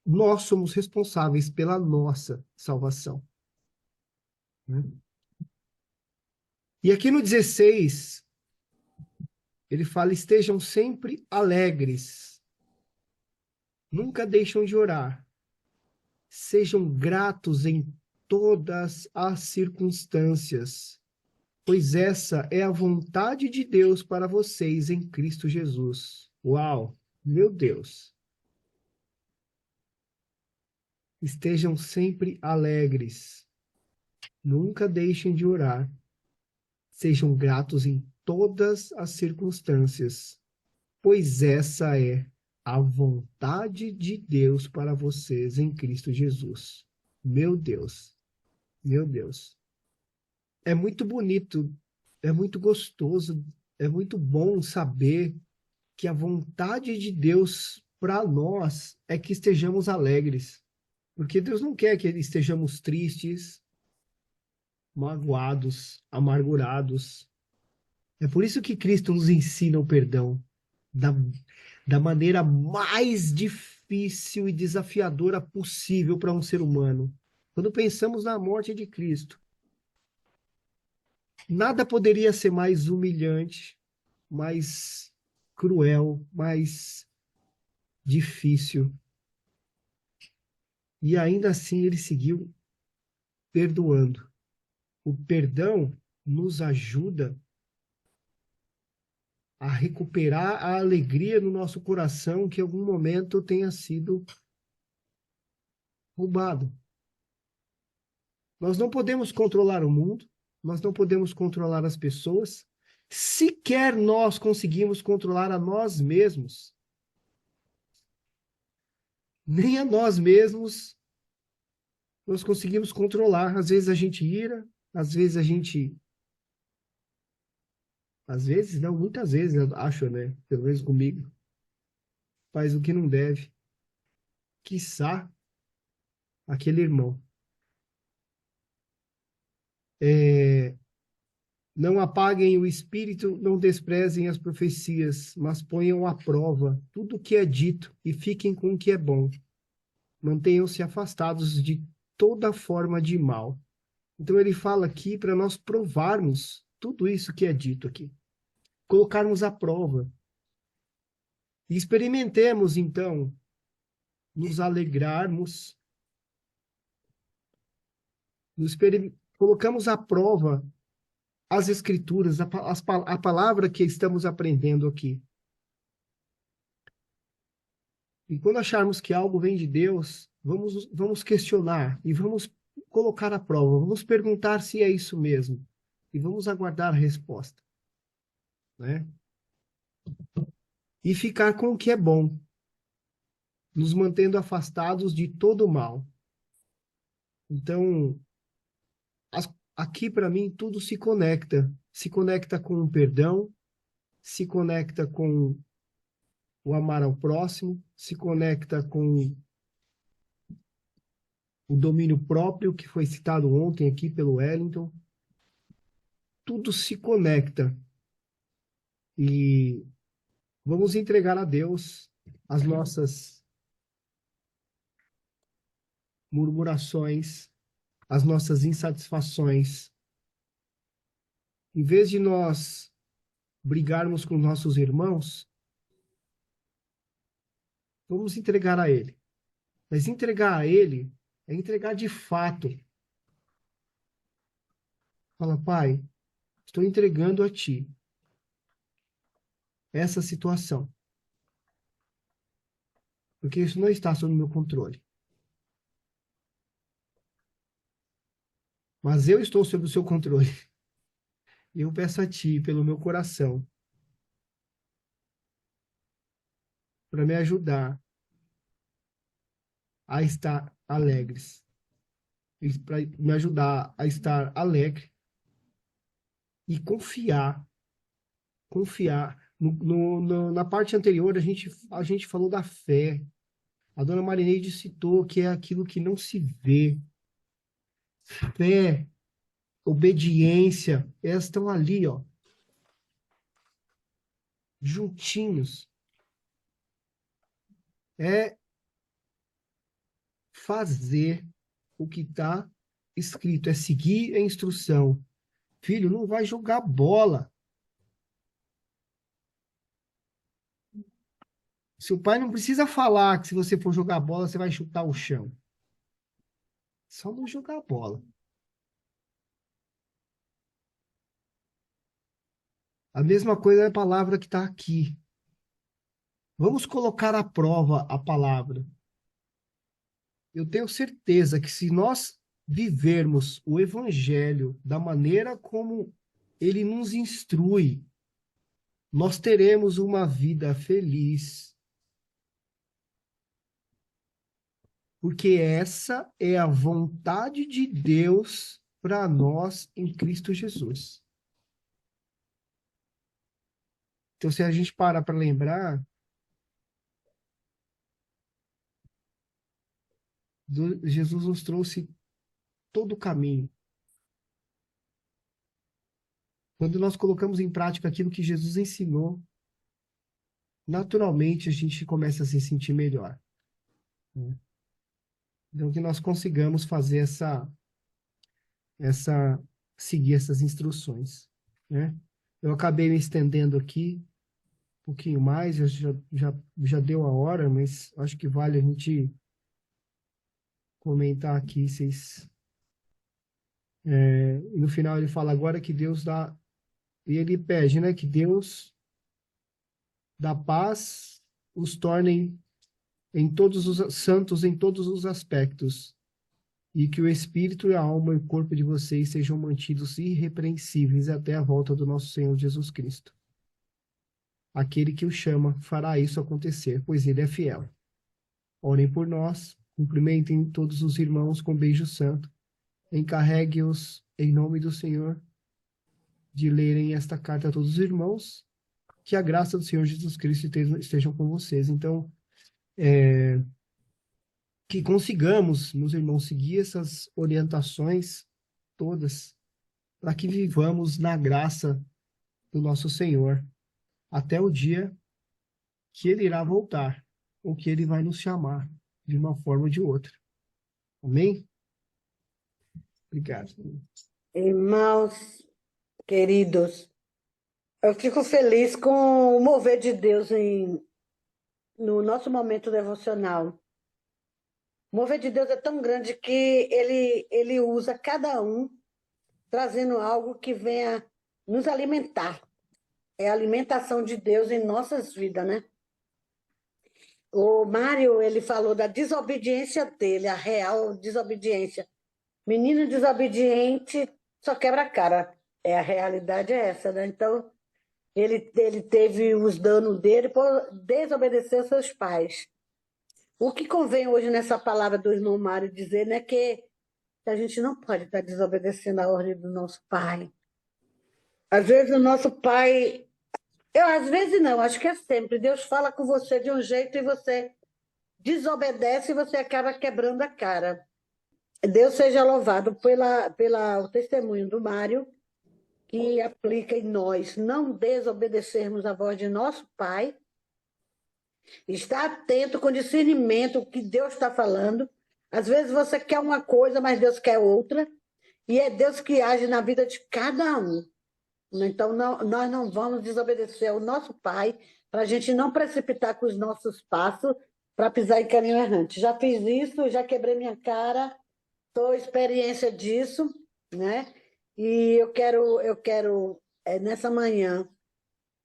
nós somos responsáveis pela nossa salvação. E aqui no 16, ele fala: estejam sempre alegres, nunca deixam de orar, sejam gratos em todas as circunstâncias, pois essa é a vontade de Deus para vocês em Cristo Jesus. Uau, meu Deus! Estejam sempre alegres, nunca deixem de orar, sejam gratos em todas as circunstâncias, pois essa é a vontade de Deus para vocês em Cristo Jesus. Meu Deus, meu Deus. É muito bonito, é muito gostoso, é muito bom saber que a vontade de Deus para nós é que estejamos alegres. Porque Deus não quer que estejamos tristes, magoados, amargurados. É por isso que Cristo nos ensina o perdão da maneira mais difícil e desafiadora possível para um ser humano. Quando pensamos na morte de Cristo, Nada poderia ser mais humilhante, mais cruel, mais difícil. E ainda assim ele seguiu perdoando. O perdão nos ajuda a recuperar a alegria no nosso coração que em algum momento tenha sido roubado. Nós não podemos controlar o mundo, nós não podemos controlar as pessoas, sequer nós conseguimos controlar a nós mesmos. Nem a nós mesmos nós conseguimos controlar. Às vezes a gente ira, às vezes a gente... Às vezes, não, muitas vezes, eu acho, né? Pelo menos comigo. Faz o que não deve. Quiçá aquele irmão. Não apaguem o espírito, não desprezem as profecias, mas ponham à prova tudo o que é dito e fiquem com o que é bom. Mantenham-se afastados de toda forma de mal. Então ele fala aqui para nós provarmos tudo isso que é dito aqui. Colocarmos à prova. E experimentemos, então, nos alegrarmos, colocamos à prova as escrituras, a palavra que estamos aprendendo aqui. E quando acharmos que algo vem de Deus, vamos questionar e vamos colocar à prova, vamos perguntar se é isso mesmo e vamos aguardar a resposta, né? E ficar com o que é bom, nos mantendo afastados de todo o mal. Então, aqui para mim tudo se conecta com o perdão, se conecta com o amar ao próximo, se conecta com o domínio próprio, que foi citado ontem aqui pelo Wellington. Tudo se conecta. E vamos entregar a Deus as nossas murmurações, as nossas insatisfações. Em vez de nós brigarmos com nossos irmãos, vamos entregar a Ele. Mas entregar a Ele é entregar de fato. Fala, Pai, estou entregando a Ti essa situação. Porque isso não está sob meu controle. Mas eu estou sob o seu controle. E eu peço a Ti, pelo meu coração, para me ajudar a estar alegres. Para me ajudar a estar alegre e confiar. Na parte anterior, a gente falou da fé. A dona Marineide citou que é aquilo que não se vê. Fé, obediência, elas estão ali, ó, juntinhos. É fazer o que está escrito, é seguir a instrução. Filho, não vai jogar bola. Seu pai não precisa falar que se você for jogar bola, você vai chutar o chão. Só não jogar bola. A mesma coisa é a palavra que está aqui. Vamos colocar à prova a palavra. Eu tenho certeza que se nós vivermos o Evangelho da maneira como ele nos instrui, nós teremos uma vida feliz. Porque essa é a vontade de Deus para nós em Cristo Jesus. Então, se a gente parar para lembrar, Jesus nos trouxe todo o caminho. Quando nós colocamos em prática aquilo que Jesus ensinou, naturalmente a gente começa a se sentir melhor. Então, que nós consigamos fazer essa seguir essas instruções, né? Eu acabei me estendendo aqui um pouquinho mais, já deu a hora, mas acho que vale a gente comentar aqui, vocês... E no final ele fala agora que Deus dá, e ele pede, né, que Deus da paz os tornem em todos os santos em todos os aspectos, e que o espírito, a alma e o corpo de vocês sejam mantidos irrepreensíveis até a volta do nosso Senhor Jesus Cristo. Aquele que o chama fará isso acontecer, pois ele é fiel. Orem por nós, cumprimentem todos os irmãos com beijo santo, encarregue-os em nome do Senhor de lerem esta carta a todos os irmãos, que a graça do Senhor Jesus Cristo esteja com vocês. Então, que consigamos, meus irmãos, seguir essas orientações todas, para que vivamos na graça do nosso Senhor, até o dia que Ele irá voltar, ou que Ele vai nos chamar de uma forma ou de outra. Amém? Obrigado. Irmãos queridos, eu fico feliz com o mover de Deus no nosso momento devocional. O mover de Deus é tão grande que ele usa cada um trazendo algo que venha nos alimentar. É a alimentação de Deus em nossas vidas, né? O Mário, ele falou da desobediência dele, a real desobediência. Menino desobediente só quebra a cara. A realidade é essa, né? Então, ele teve os danos dele por desobedecer seus pais. O que convém hoje nessa palavra do irmão Mário dizer, né, que a gente não pode estar desobedecendo a ordem do nosso pai. Às vezes o nosso pai... às vezes não, acho que é sempre. Deus fala com você de um jeito e você desobedece e você acaba quebrando a cara. Deus seja louvado pelo testemunho do Mário, que aplica em nós não desobedecermos a voz de nosso pai, estar atento com discernimento o que Deus está falando. Às vezes você quer uma coisa, mas Deus quer outra, e é Deus que age na vida de cada um. Então, nós não vamos desobedecer ao nosso pai, para a gente não precipitar com os nossos passos para pisar em caminho errante. Já fiz isso, já quebrei minha cara, estou experiência disso, né? E eu quero nessa manhã,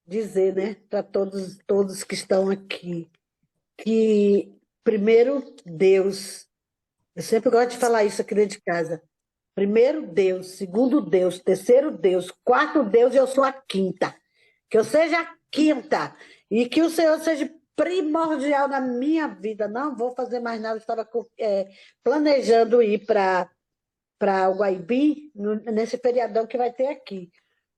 dizer, né, para todos que estão aqui, que primeiro Deus, eu sempre gosto de falar isso aqui dentro de casa, primeiro Deus, segundo Deus, terceiro Deus, quarto Deus, e eu sou a quinta. Que eu seja a quinta e que o Senhor seja primordial na minha vida. Não vou fazer mais nada, estava planejando ir para o Guaibi, nesse feriadão que vai ter aqui.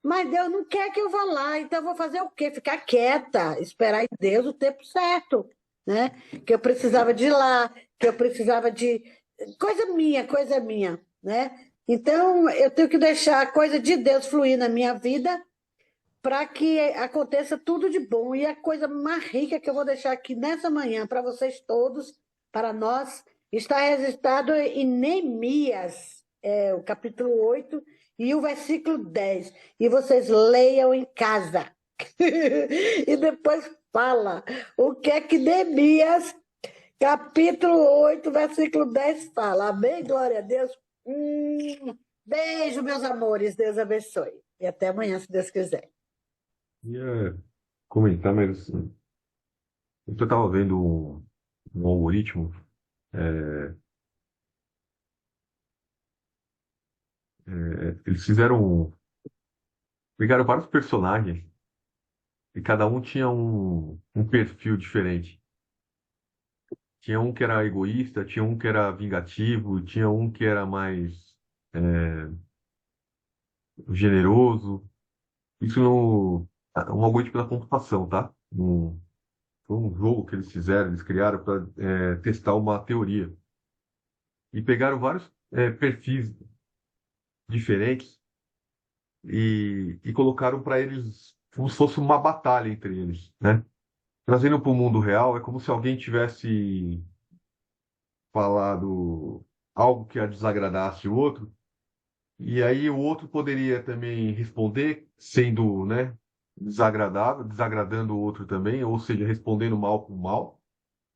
Mas Deus não quer que eu vá lá, então eu vou fazer o quê? Ficar quieta, esperar em Deus o tempo certo, né? Que eu precisava de ir lá, que eu precisava de... Coisa minha, né? Então, eu tenho que deixar a coisa de Deus fluir na minha vida para que aconteça tudo de bom. E a coisa mais rica que eu vou deixar aqui nessa manhã para vocês todos, para nós, está registrado em Neemias, o capítulo 8 e o versículo 10. E vocês leiam em casa. E depois fala o que é que Neemias, capítulo 8, versículo 10 fala. Amém? Glória a Deus. Beijo, meus amores. Deus abençoe. E até amanhã, se Deus quiser. Ia comentar, mas assim, eu estava vendo um algoritmo. Eles pegaram vários personagens e cada um tinha um perfil diferente. Tinha um que era egoísta, tinha um que era vingativo, tinha um que era mais generoso. Isso no um algoritmo da computação, tá? Foi um jogo que eles fizeram, eles criaram para testar uma teoria. E pegaram vários perfis diferentes e colocaram para eles como se fosse uma batalha entre eles, né? Trazendo para o mundo real, é como se alguém tivesse falado algo que a desagradasse o outro, E aí o outro poderia também responder sendo, né, desagradável, desagradando o outro também, ou seja, respondendo mal com mal,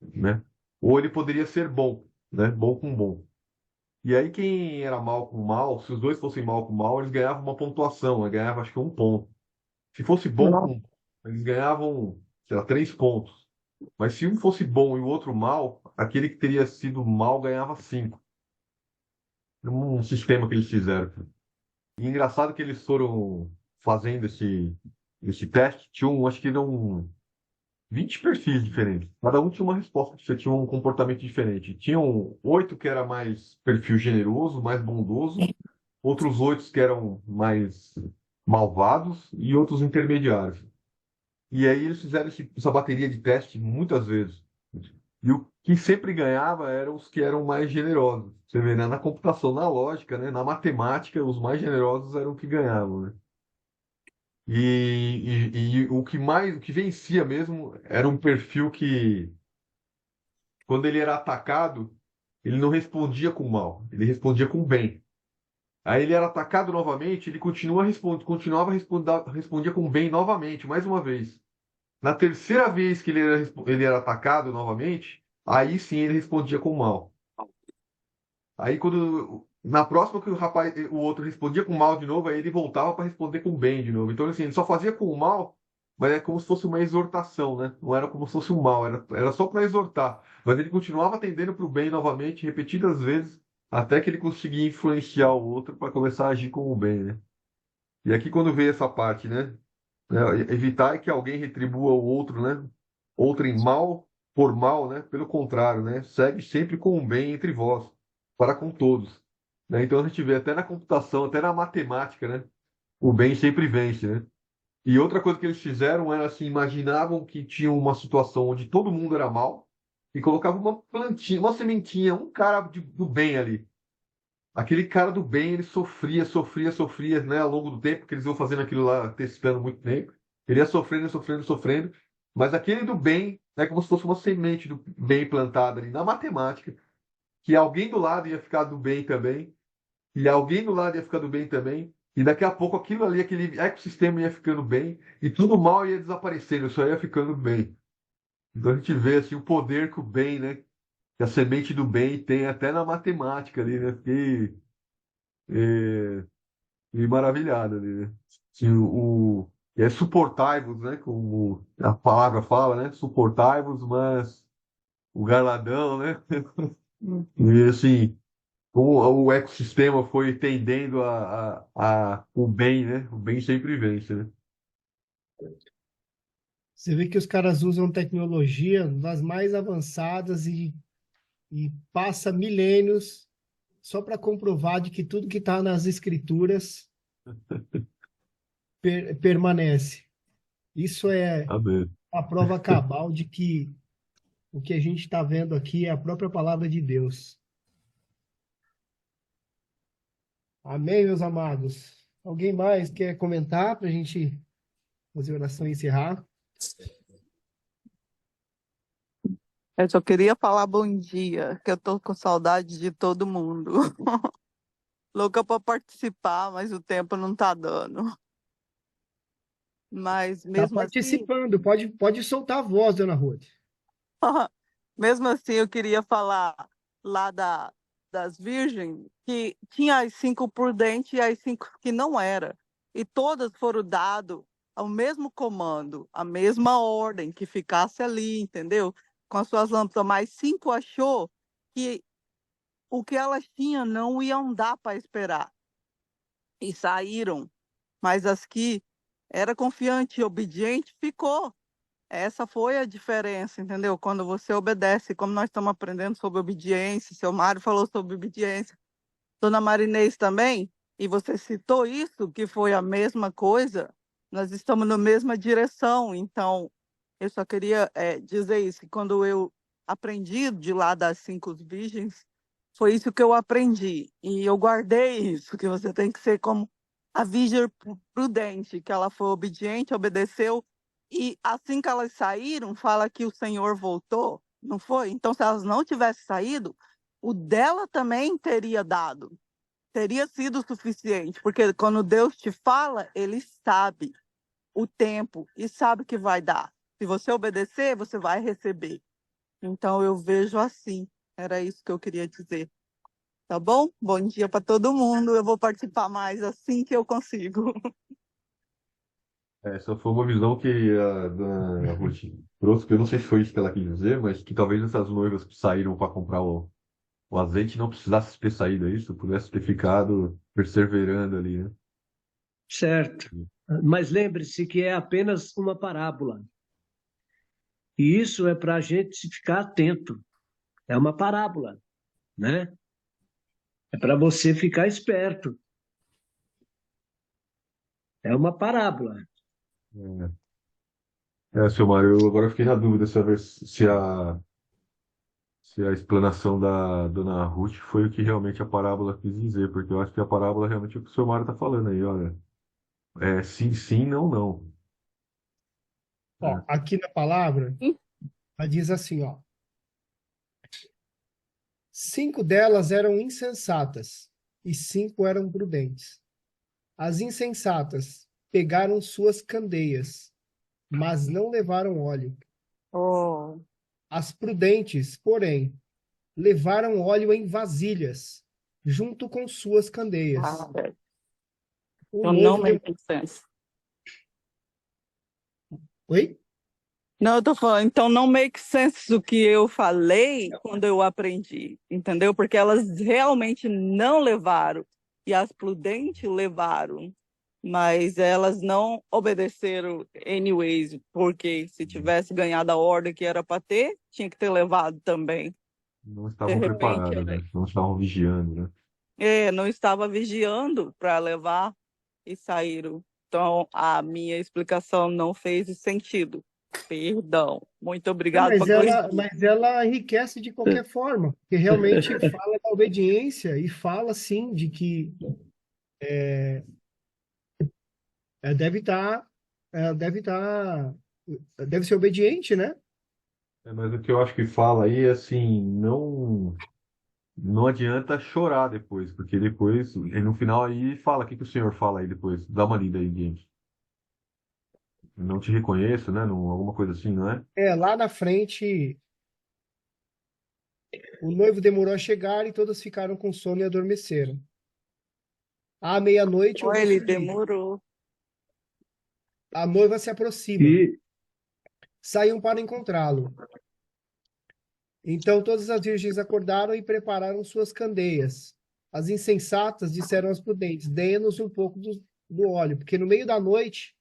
né? Ou ele poderia ser bom, né? Bom com bom. E aí quem era mal com mal, se os dois fossem mal com mal, eles ganhavam uma pontuação, né? Ganhava acho que 1 ponto. Se fosse bom com, eles ganhavam, sei lá, 3 pontos. Mas se um fosse bom e o outro mal, aquele que teria sido mal ganhava 5. Um sistema que eles fizeram. E engraçado que eles foram fazendo esse teste, tinham, acho que eram 20 perfis diferentes. Cada um tinha uma resposta, tinha um comportamento diferente. Tinham 8 que era mais perfil generoso, mais bondoso, outros 8 que eram mais malvados e outros intermediários. E aí eles fizeram essa bateria de teste muitas vezes. E o que sempre ganhava eram os que eram mais generosos. Você vê, né? Na computação, na lógica, né? Na matemática, os mais generosos eram os que ganhavam, né? E o que mais, o que vencia mesmo era um perfil que, quando ele era atacado, ele não respondia com mal, ele respondia com bem. Aí ele era atacado novamente, ele continuava respondia com bem novamente, mais uma vez. Na terceira vez que ele era atacado novamente, aí sim ele respondia com mal. Aí quando na próxima que o outro respondia com mal de novo, aí ele voltava para responder com bem de novo. Então assim, ele só fazia com o mal, mas é como se fosse uma exortação, né? Não era como se fosse um mal, era só para exortar. Mas ele continuava atendendo para o bem novamente, repetidas vezes, até que ele conseguia influenciar o outro para começar a agir com o bem, né? E aqui quando veio essa parte, né? Evitar que alguém retribua o outro, né? Outrem mal por mal, né? Pelo contrário, né? Segue sempre com o bem entre vós, para com todos. Né? Então a gente vê até na computação, até na matemática, né? O bem sempre vence, né? E outra coisa que eles fizeram era assim, imaginavam que tinham uma situação onde todo mundo era mal e colocavam uma plantinha, uma sementinha, um cara do bem ali. Aquele cara do bem, ele sofria, né, ao longo do tempo, porque eles iam fazendo aquilo lá, testando muito tempo. Ele ia sofrendo, mas aquele do bem é como se fosse uma semente do bem plantada ali na matemática, que alguém do lado ia ficar do bem também, e alguém do lado ia ficar do bem também, e daqui a pouco aquilo ali, aquele ecossistema ia ficando bem, e tudo mal ia desaparecendo, só ia ficando bem. Então a gente vê assim, o poder que o bem, né, que a semente do bem tem até na matemática ali, né? Fiquei e maravilhado ali, né? Assim, é suportai-vos, né? Como a palavra fala, né? Suportai-vos, mas o garladão, né? E assim, como o ecossistema foi tendendo o bem, né? O bem sempre vence, né? Você vê que os caras usam tecnologia das mais avançadas e passa milênios só para comprovar de que tudo que está nas escrituras permanece. Isso é Amém. a prova cabal de que o que a gente está vendo aqui é a própria palavra de Deus. Amém, meus amados? Alguém mais quer comentar para a gente fazer oração e encerrar? Eu só queria falar bom dia, que eu tô com saudade de todo mundo. Louca para participar, mas o tempo não tá dando. Mas Está mesmo assim, participando, pode soltar a voz, dona Ruth. mesmo assim eu queria falar lá das virgens, que tinha as 5 prudentes e as 5 que não era. E todas foram dadas ao mesmo comando, a mesma ordem, que ficasse ali, entendeu? Com as suas lâmpadas, mas 5 achou que o que elas tinham não iam dar para esperar. E saíram, mas as que era confiante e obediente ficou. Essa foi a diferença, entendeu? Quando você obedece, como nós estamos aprendendo sobre obediência, seu Mário falou sobre obediência, dona Marinês também, e você citou isso, que foi a mesma coisa, nós estamos na mesma direção. Então, eu só queria dizer isso, que quando eu aprendi de lá das 5 virgens, foi isso que eu aprendi. E eu guardei isso, que você tem que ser como a virgem prudente, que ela foi obediente, obedeceu, e assim que elas saíram, fala que o Senhor voltou, não foi? Então, se elas não tivessem saído, o dela também teria dado. teria sido suficiente, porque quando Deus te fala, ele sabe o tempo e sabe que vai dar. Se você obedecer, você vai receber. Então eu vejo assim. Era isso que eu queria dizer. Tá bom? Bom dia para todo mundo. Eu vou participar mais assim que eu consigo. Essa foi uma visão que a dona Ruth trouxe, que eu não sei se foi isso que ela quis dizer, mas que talvez essas noivas que saíram para comprar o azeite não precisasse ter saído, é isso? Pudesse ter ficado perseverando ali, né? Certo. Mas lembre-se que é apenas uma parábola. E isso é para a gente ficar atento. É uma parábola, né? É para você ficar esperto. É uma parábola. Seu Mário, eu agora fiquei na dúvida se a explanação da dona Ruth foi o que realmente a parábola quis dizer, porque eu acho que a parábola realmente é o que o seu Mário está falando aí, olha. É sim, sim, não, não. Ó, aqui na palavra, ela diz assim, ó. 5 delas eram insensatas e 5 eram prudentes. As insensatas pegaram suas candeias, mas não levaram óleo. Oh, As prudentes, porém, levaram óleo em vasilhas, junto com suas candeias. O eu não noivo de... make sense. Oi? Não, eu tô falando, então não make sense o que eu falei quando eu aprendi, entendeu? Porque elas realmente não levaram, e as prudentes levaram, mas elas não obedeceram anyways, porque se tivesse ganhado a ordem que era para ter, tinha que ter levado também. Não De estavam repente, preparados, né? Não estavam vigiando, né? não estava vigiando para levar e saíram. Então, a minha explicação não fez sentido. Perdão. Muito obrigado por corrigir. Mas ela enriquece de qualquer forma, porque realmente fala da obediência e fala, sim, de que deve estar, deve ser obediente, né? Mas o que eu acho que fala aí é assim, não adianta chorar depois, porque depois, e no final aí fala, o que que o senhor fala aí depois? Dá uma lida aí, James. Não te reconheço, né? Não, alguma coisa assim, não é? Lá na frente, o noivo demorou a chegar e todas ficaram com sono e adormeceram. À meia-noite, o Ele moço diz: demorou. a noiva se aproxima. E Saíam para encontrá-lo. Então todas as virgens acordaram e prepararam suas candeias. As insensatas disseram às prudentes: dê-nos um pouco do óleo, porque no meio da noite,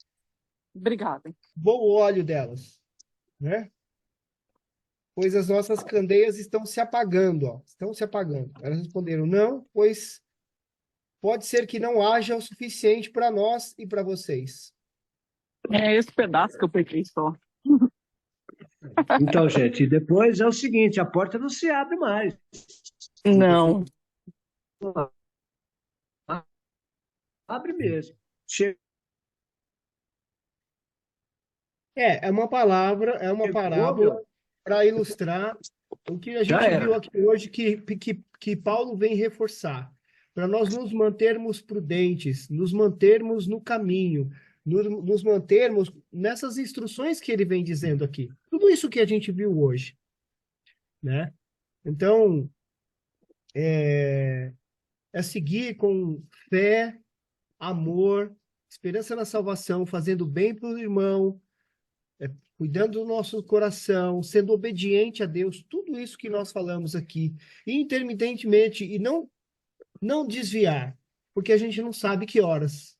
Obrigada. bom o óleo delas, né? Pois as nossas candeias estão se apagando, ó, estão se apagando. Elas responderam: não, pois pode ser que não haja o suficiente para nós e para vocês. É esse pedaço que eu peguei só. então, gente, e depois é o seguinte, a porta não se abre mais. Não. Abre mesmo. Chegou, É uma parábola para ilustrar o que a já gente viu era. aqui hoje, que Paulo vem reforçar. Para nós nos mantermos prudentes, nos mantermos no caminho, nos mantermos nessas instruções que ele vem dizendo aqui. Tudo isso que a gente viu hoje, né? Então, é seguir com fé, amor, esperança na salvação, fazendo bem para o irmão, cuidando do nosso coração, sendo obediente a Deus, tudo isso que nós falamos aqui, intermitentemente, e não desviar, porque a gente não sabe que horas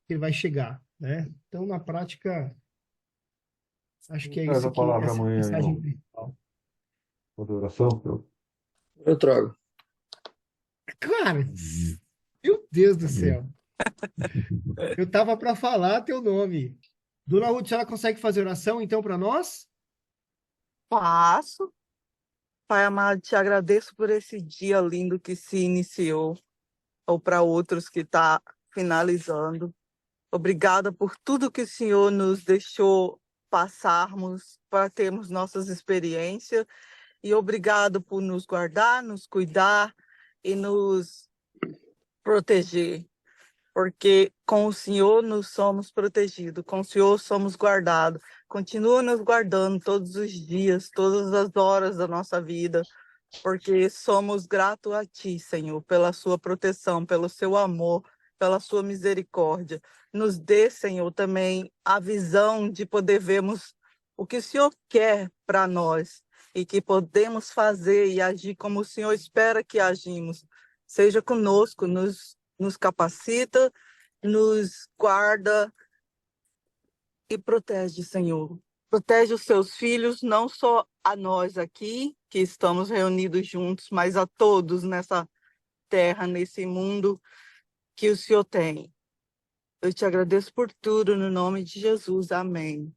ele vai chegar, né? Então, na prática, acho que é Traz isso a aqui, palavra essa amanhã, mensagem irmão. principal. Toda oração. Eu trago. Cara, meu Deus do céu. Eu tava para falar teu nome. Dona Ruth, a senhora consegue fazer oração, então, para nós? Faço. Pai amado, te agradeço por esse dia lindo que se iniciou, ou para outros que está finalizando. Obrigada por tudo que o Senhor nos deixou passarmos, para termos nossas experiências, e obrigado por nos guardar, nos cuidar e nos proteger, porque com o Senhor nós somos protegidos, com o Senhor somos guardados. Continua nos guardando todos os dias, todas as horas da nossa vida, porque somos gratos a Ti, Senhor, pela Sua proteção, pelo Seu amor, pela Sua misericórdia. Nos dê, Senhor, também a visão de poder vermos o que o Senhor quer para nós e que podemos fazer e agir como o Senhor espera que agimos. Seja conosco, nos capacita, nos guarda e protege, Senhor. Protege os seus filhos, não só a nós aqui, que estamos reunidos juntos, mas a todos nessa terra, nesse mundo que o Senhor tem. Eu te agradeço por tudo, no nome de Jesus. Amém.